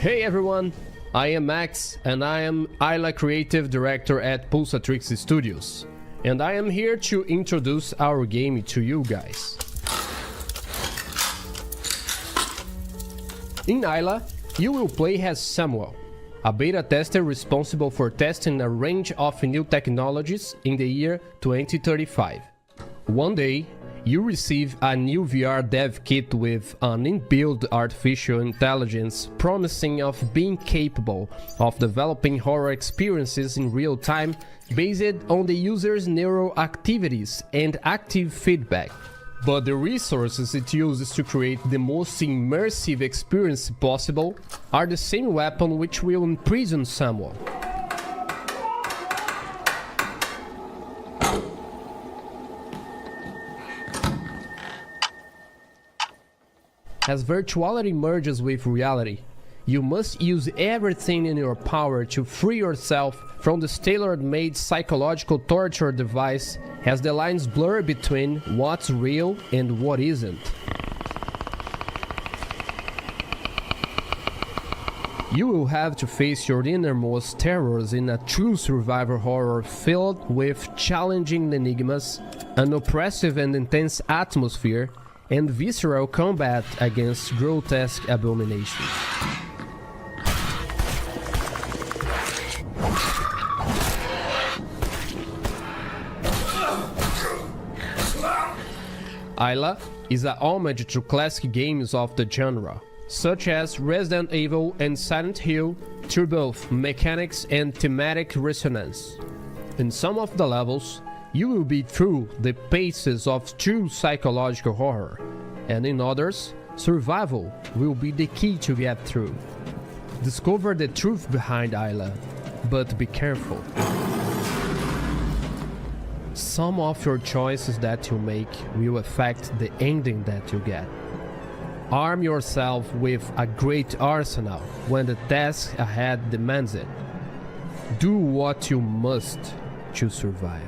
Hey everyone, I am Max and I am Isla Creative Director at Pulsatrix Studios, and I am here to introduce our game to you guys. In Isla, you will play as Samuel, a beta tester responsible for testing a range of new technologies in the year 2035. One day, you receive a new VR dev kit with an inbuilt artificial intelligence promising of being capable of developing horror experiences in real time based on the user's neural activities and active feedback. But the resources it uses to create the most immersive experience possible are the same weapon which will imprison Samuel. As virtuality merges with reality, you must use everything in your power to free yourself from this tailor-made psychological torture device as the lines blur between what's real and what isn't. You will have to face your innermost terrors in a true survivor horror filled with challenging enigmas, an oppressive and intense atmosphere, and visceral combat against grotesque abominations. Isla is a homage to classic games of the genre, such as Resident Evil and Silent Hill, through both mechanics and thematic resonance. In some of the levels, you will be through the paces of true psychological horror, and in others, survival will be the key to get through. Discover the truth behind Isla, but be careful. Some of your choices that you make will affect the ending that you get. Arm yourself with a great arsenal when the task ahead demands it. Do what you must to survive.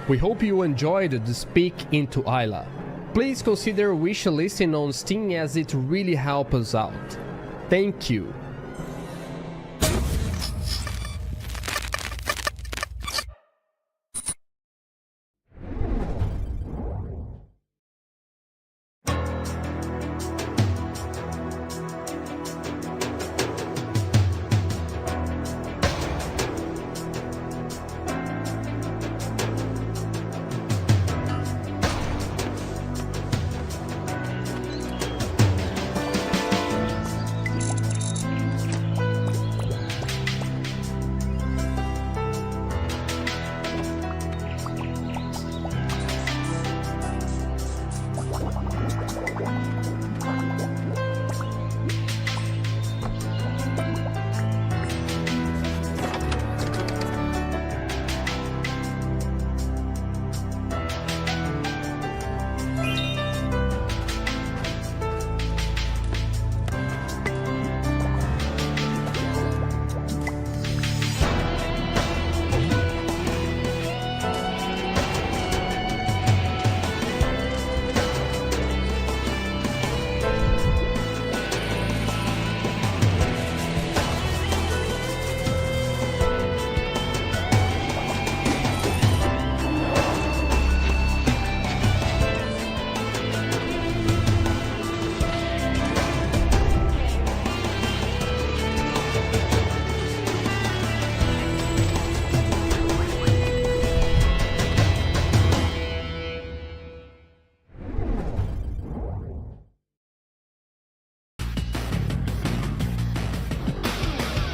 We hope you enjoyed the Speak into Isla. Please consider wish listing on Steam as it really helps us out. Thank you.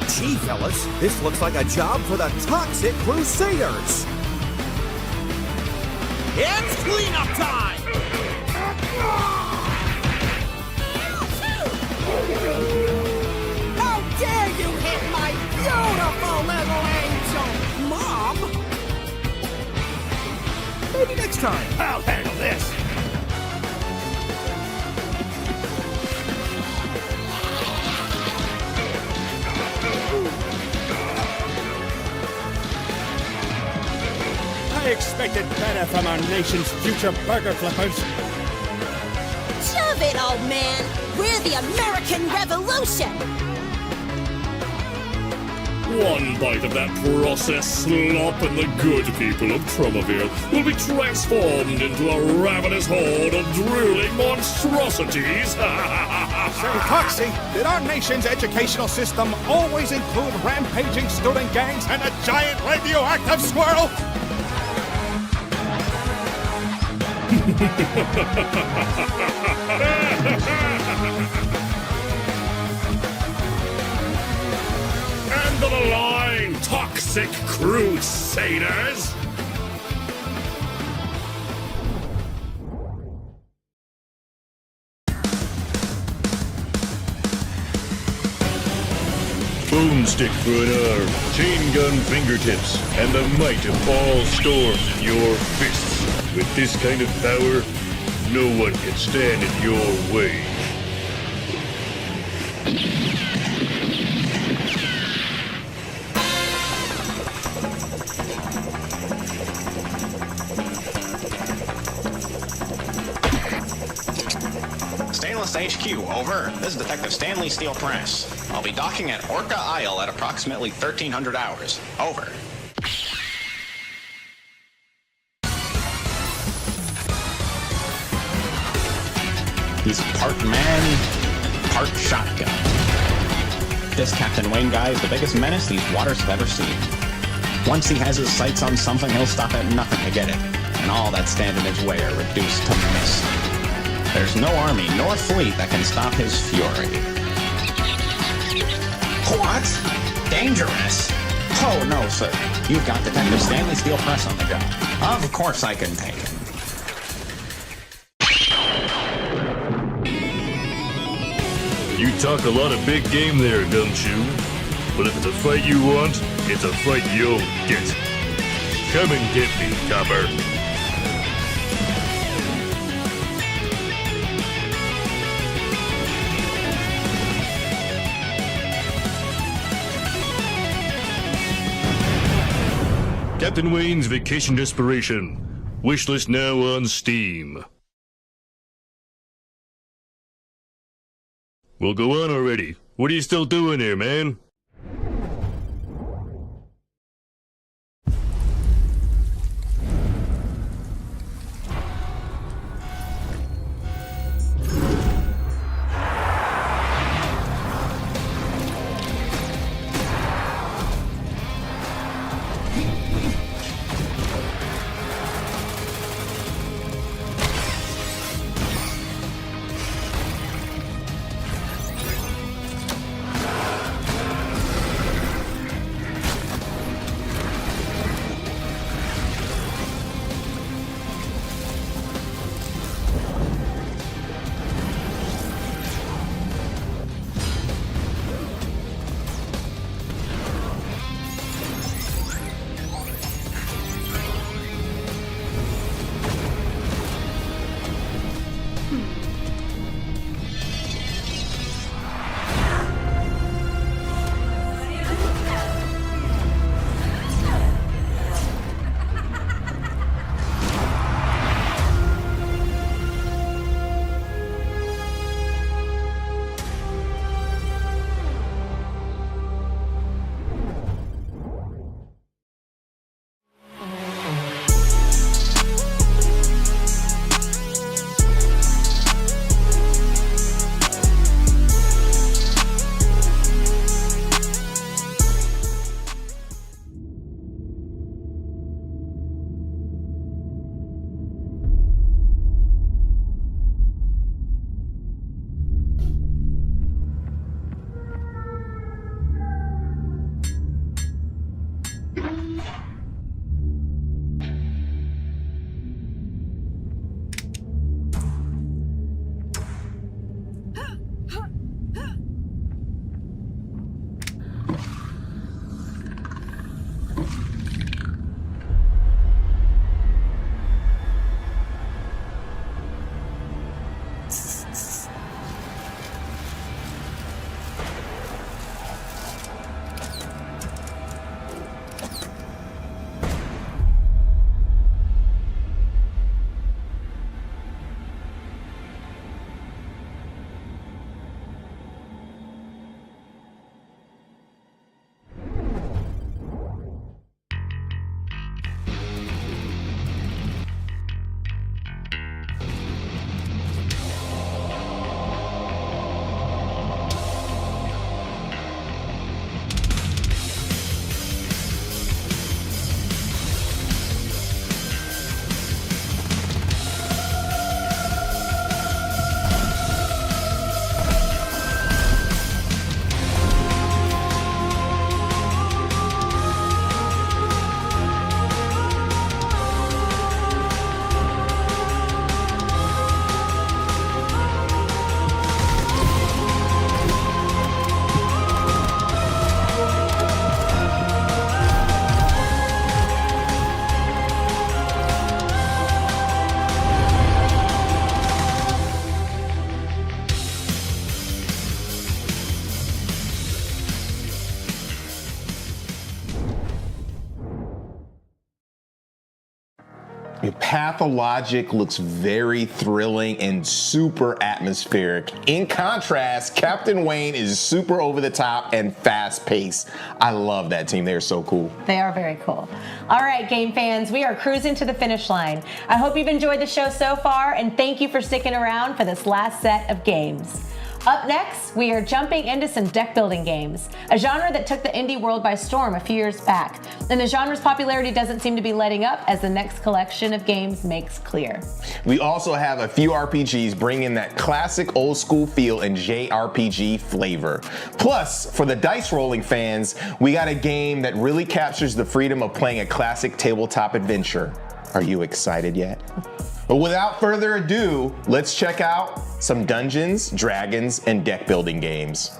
Gee, fellas, this looks like a job for the Toxic Crusaders. It's cleanup time! How dare you hit my beautiful little angel! Mom? Maybe next time. I'll handle this. I expected better from our nation's future burger flippers. Shove it, old man! We're the American Revolution! One bite of that processed slop and the good people of Tromaville will be transformed into a ravenous horde of drooling monstrosities. Say, Toxie, did our nation's educational system always include rampaging student gangs and a giant radioactive squirrel? End of the line, Toxic Crusaders! Boomstick for an arm, chain gun fingertips, and the might of all storms in your fists. With this kind of power, no one can stand in your way. Stainless HQ, over. This is Detective Stanley Steel Press. I'll be docking at Orca Isle at approximately 1300 hours. Over. He's part man, part shotgun. This Captain Wayne guy is the biggest menace these waters have ever seen. Once he has his sights on something, he'll stop at nothing to get it, and all that stand in his way are reduced to mist. There's no army nor fleet that can stop his fury. What? Dangerous? Oh, no, sir. You've got Detective Stanley Steel Press on the job. Of course I can take him. You talk a lot of big game there, Gumshoe. But if it's a fight you want, it's a fight you'll get. Come and get me, copper. Captain Wayne's Vacation Desperation. Wishlist now on Steam. Well, go on already. What are you still doing here, man? Pathologic looks very thrilling and super atmospheric. In contrast, Captain Wayne is super over the top and fast paced. I love that team. They're so cool. They are very cool. All right, game fans, we are cruising to the finish line. I hope you've enjoyed the show so far, and thank you for sticking around for this last set of games. Up next, we are jumping into some deck building games, a genre that took the indie world by storm a few years back. And the genre's popularity doesn't seem to be letting up, as the next collection of games makes clear. We also have a few RPGs bringing that classic old school feel and JRPG flavor. Plus, for the dice rolling fans, we got a game that really captures the freedom of playing a classic tabletop adventure. Are you excited yet? But without further ado, let's check out some Dungeons, Dragons, and deck building games.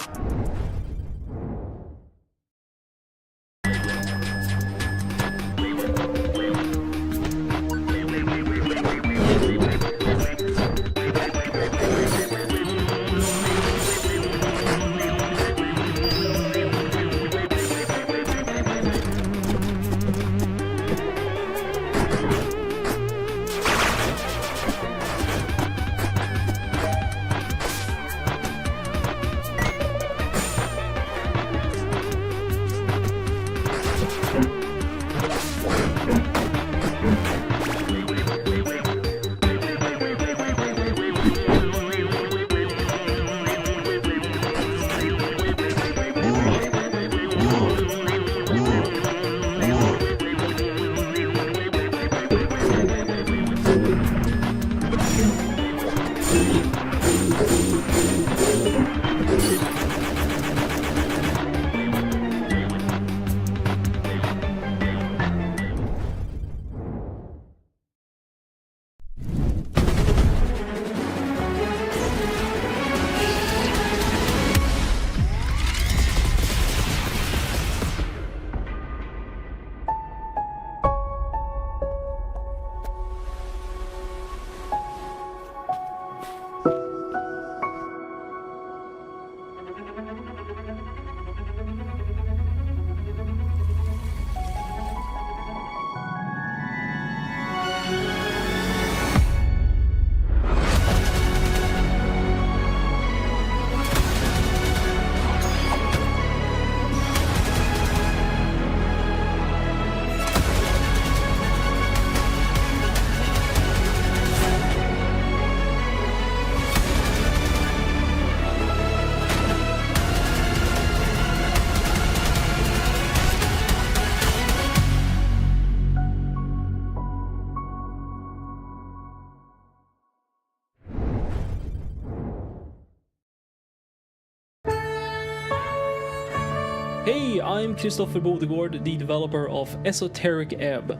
Hey, I'm Christopher Bodegård, the developer of Esoteric Ebb.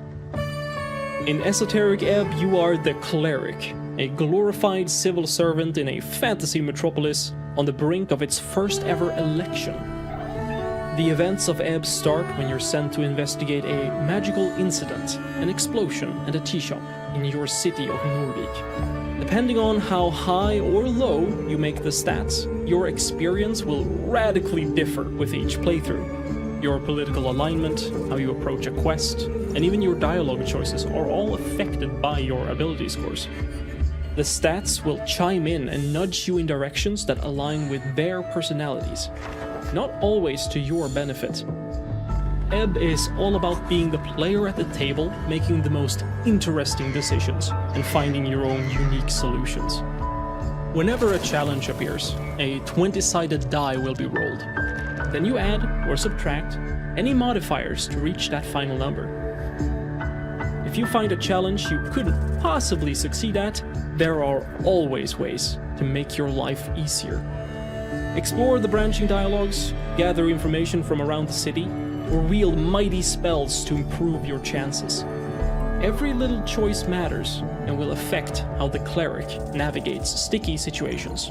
In Esoteric Ebb, you are the cleric, a glorified civil servant in a fantasy metropolis on the brink of its first ever election. The events of Ebb start when you're sent to investigate a magical incident, an explosion, and a tea shop in your city of Norvik. Depending on how high or low you make the stats, your experience will radically differ with each playthrough. Your political alignment, how you approach a quest, and even your dialogue choices are all affected by your ability scores. The stats will chime in and nudge you in directions that align with their personalities, not always to your benefit. Ebb is all about being the player at the table, making the most interesting decisions, and finding your own unique solutions. Whenever a challenge appears, a 20-sided die will be rolled. Then you add or subtract any modifiers to reach that final number. If you find a challenge you couldn't possibly succeed at, there are always ways to make your life easier. Explore the branching dialogues, gather information from around the city, or wield mighty spells to improve your chances. Every little choice matters and will affect how the cleric navigates sticky situations.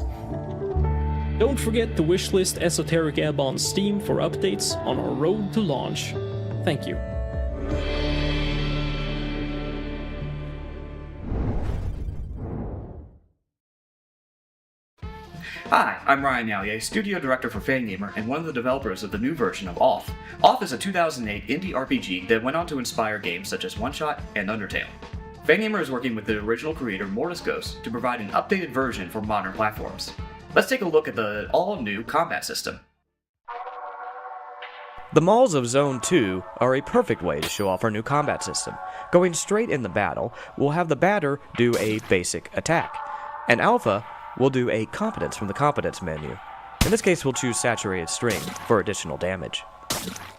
Don't forget to wishlist Esoteric Ebb on Steam for updates on our road to launch. Thank you. Hi, I'm Ryan Yalye, Studio Director for Fangamer and one of the developers of the new version of Off. Off is a 2008 indie RPG that went on to inspire games such as One Shot and Undertale. Fangamer is working with the original creator Mortis Ghost to provide an updated version for modern platforms. Let's take a look at the all-new combat system. The Malls of Zone 2 are a perfect way to show off our new combat system. Going straight in the battle, we'll have the batter do a basic attack, and Alpha will do a competence from the competence menu. In this case, we'll choose Saturated String for additional damage.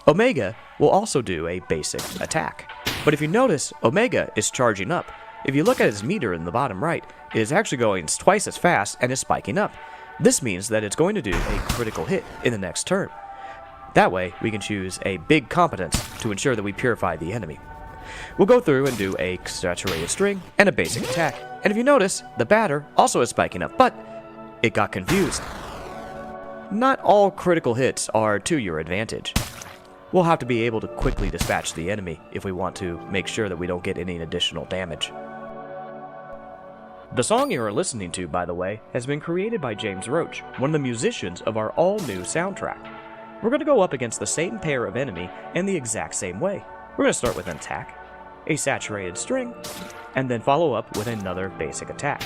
Omega will also do a basic attack. But if you notice, Omega is charging up. If you look at his meter in the bottom right, it is actually going twice as fast and is spiking up. This means that it's going to do a critical hit in the next turn. That way, we can choose a big competence to ensure that we purify the enemy. We'll go through and do a Saturated String and a basic attack. And if you notice, the batter also is spiking up, but it got confused. Not all critical hits are to your advantage. We'll have to be able to quickly dispatch the enemy if we want to make sure that we don't get any additional damage. The song you are listening to, by the way, has been created by James Roach, one of the musicians of our all-new soundtrack. We're going to go up against the same pair of enemy in the exact same way. We're going to start with an attack, a Saturated String, and then follow up with another basic attack.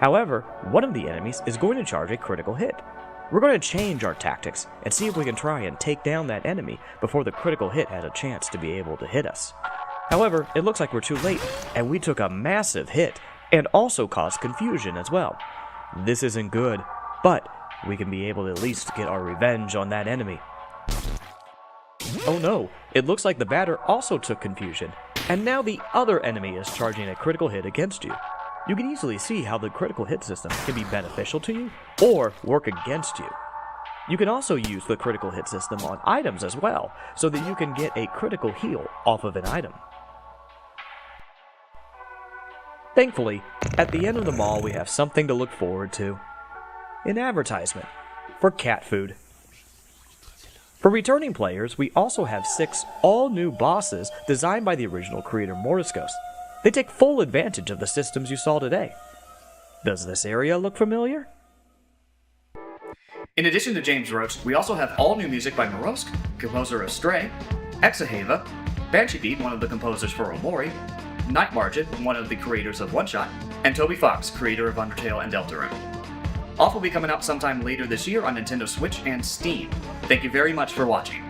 However, one of the enemies is going to charge a critical hit. We're going to change our tactics and see if we can try and take down that enemy before the critical hit had a chance to be able to hit us. However, it looks like we're too late, and we took a massive hit and also caused confusion as well. This isn't good, but we can be able to at least get our revenge on that enemy. Oh no, it looks like the batter also took confusion, and now the other enemy is charging a critical hit against you. You can easily see how the critical hit system can be beneficial to you or work against you. You can also use the critical hit system on items as well, so that you can get a critical heal off of an item. Thankfully, at the end of the mall we have something to look forward to. An advertisement for cat food. For returning players, we also have 6 all-new bosses designed by the original creator Mortis Ghost. They take full advantage of the systems you saw today. Does this area look familiar? In addition to James Roach, we also have all new music by Morosk, composer of Stray, Exaheva, Banshee Beat, one of the composers for Omori, Night Margin, one of the creators of One Shot, and Toby Fox, creator of Undertale and Deltarune. Off will be coming out sometime later this year on Nintendo Switch and Steam. Thank you very much for watching.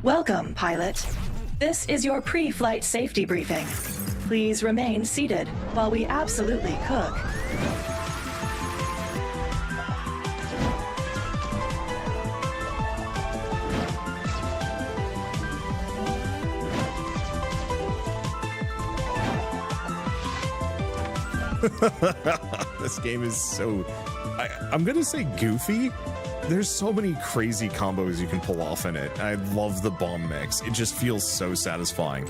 Welcome, pilot. This is your pre-flight safety briefing. Please remain seated while we absolutely cook. This game is so... I'm gonna say goofy. There's so many crazy combos you can pull off in it. I love the bomb mix. It just feels so satisfying.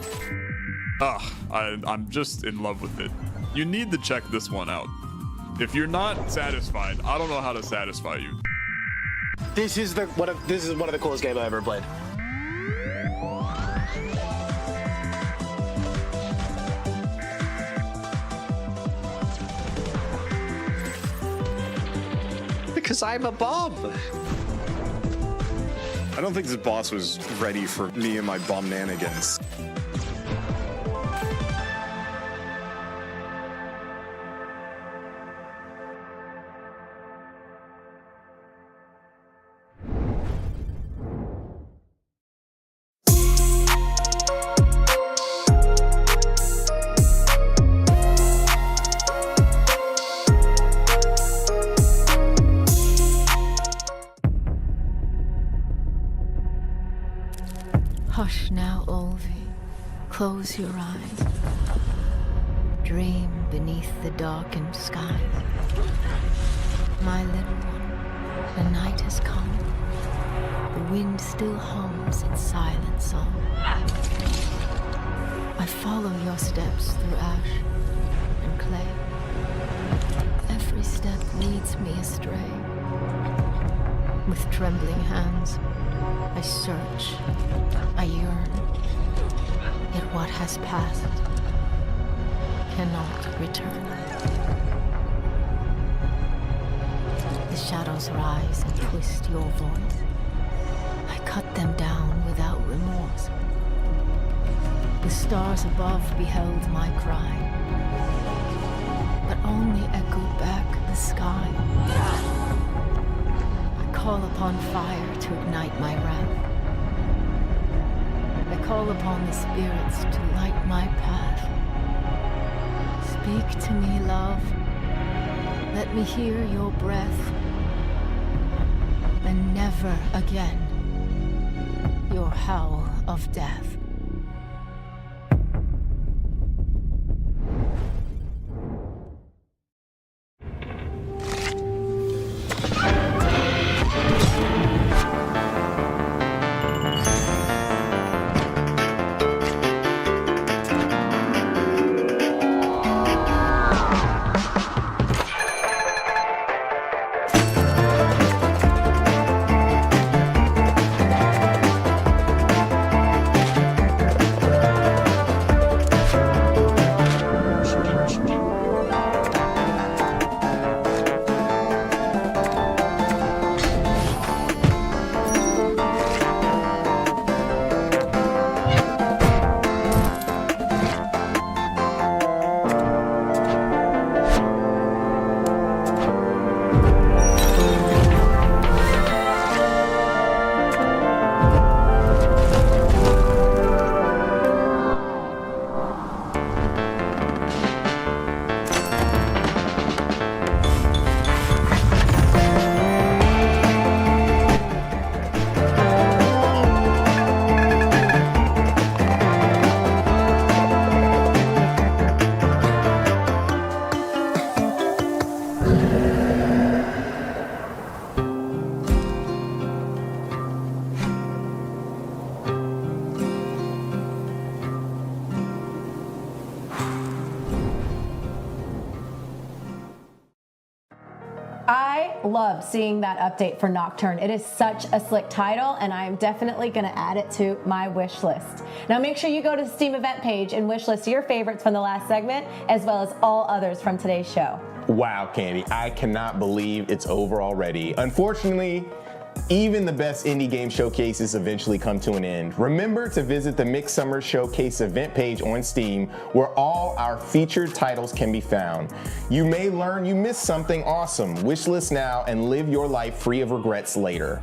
I'm just in love with it. You need to check this one out. If you're not satisfied, I don't know how to satisfy you. This is one of the coolest games I ever played. Because I'm a bomb. I don't think this boss was ready for me and my bomb-nanigans. Hush now, Olvi. Close your eyes. Dream beneath the darkened skies. My little one, the night has come. The wind still hums its silent song. I follow your steps through ash and clay. Every step leads me astray. With trembling hands, I search, I yearn, yet what has passed cannot return. The shadows rise and twist your voice. I cut them down without remorse. The stars above beheld my cry, but only echoed back the sky. I call upon fire to ignite my wrath. I call upon the spirits to light my path. Speak to me, love. Let me hear your breath. And never again your howl of death. I love seeing that update for Nocturne. It is such a slick title, and I am definitely going to add it to my wish list. Now make sure you go to the Steam event page and wish list your favorites from the last segment, as well as all others from today's show. Wow, Candy, I cannot believe it's over already. Unfortunately, Even the best indie game showcases eventually come to an end. Remember to visit the Mix Summer Showcase event page on Steam, where all our featured titles can be found. You may learn you missed something awesome. Wishlist now and live your life free of regrets later.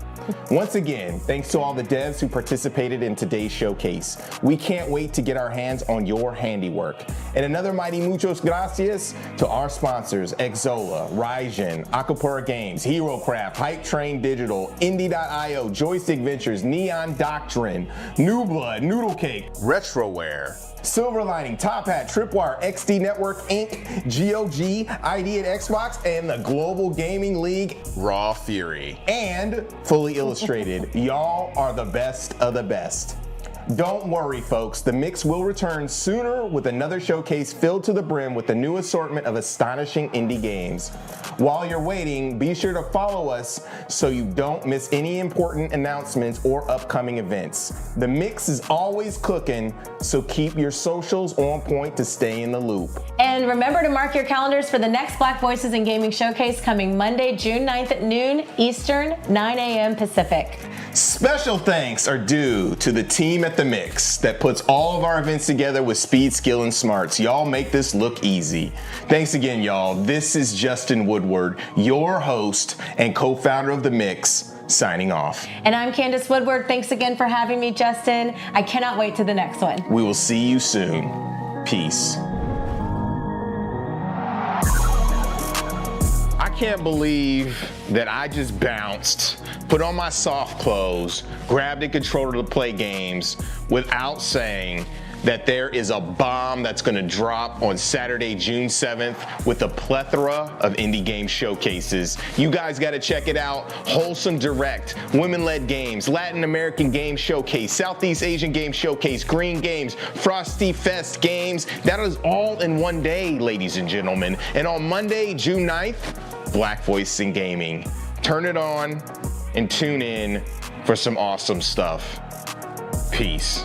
Once again, thanks to all the devs who participated in today's showcase. We can't wait to get our hands on your handiwork. And another mighty muchos gracias to our sponsors, Exola, Ryzen, Acapulco Games, HeroCraft, Hype Train Digital, Indie.io, Joystick Ventures, Neon Doctrine, New Blood, Noodle Cake, Retroware, Silver Lining, Top Hat, Tripwire, XD Network Inc., GOG, ID at Xbox, and the Global Gaming League, Raw Fury. And Fully Illustrated, y'all are the best of the best. Don't worry, folks, the Mix will return sooner with another showcase filled to the brim with a new assortment of astonishing indie games. While you're waiting, be sure to follow us so you don't miss any important announcements or upcoming events. The Mix is always cooking, so keep your socials on point to stay in the loop. And remember to mark your calendars for the next Black Voices in Gaming Showcase coming Monday, June 9th at noon Eastern, 9 a.m. Pacific. Special thanks are due to the team at The Mix that puts all of our events together with speed, skill, and smarts. Y'all make this look easy. Thanks again, y'all. This is Justin Woodward, your host and co-founder of The Mix, signing off. And I'm Candace Woodward. Thanks again for having me, Justin. I cannot wait to the next one. We will see you soon. Peace. I can't believe that I just bounced, put on my soft clothes, grabbed a controller to play games without saying that there is a bomb that's gonna drop on Saturday, June 7th with a plethora of indie game showcases. You guys gotta check it out. Wholesome Direct, Women-Led Games, Latin American Game Showcase, Southeast Asian Game Showcase, Green Games, Frosty Fest Games. That is all in one day, ladies and gentlemen. And on Monday, June 9th, Black Voice in Gaming. Turn it on and tune in for some awesome stuff. Peace.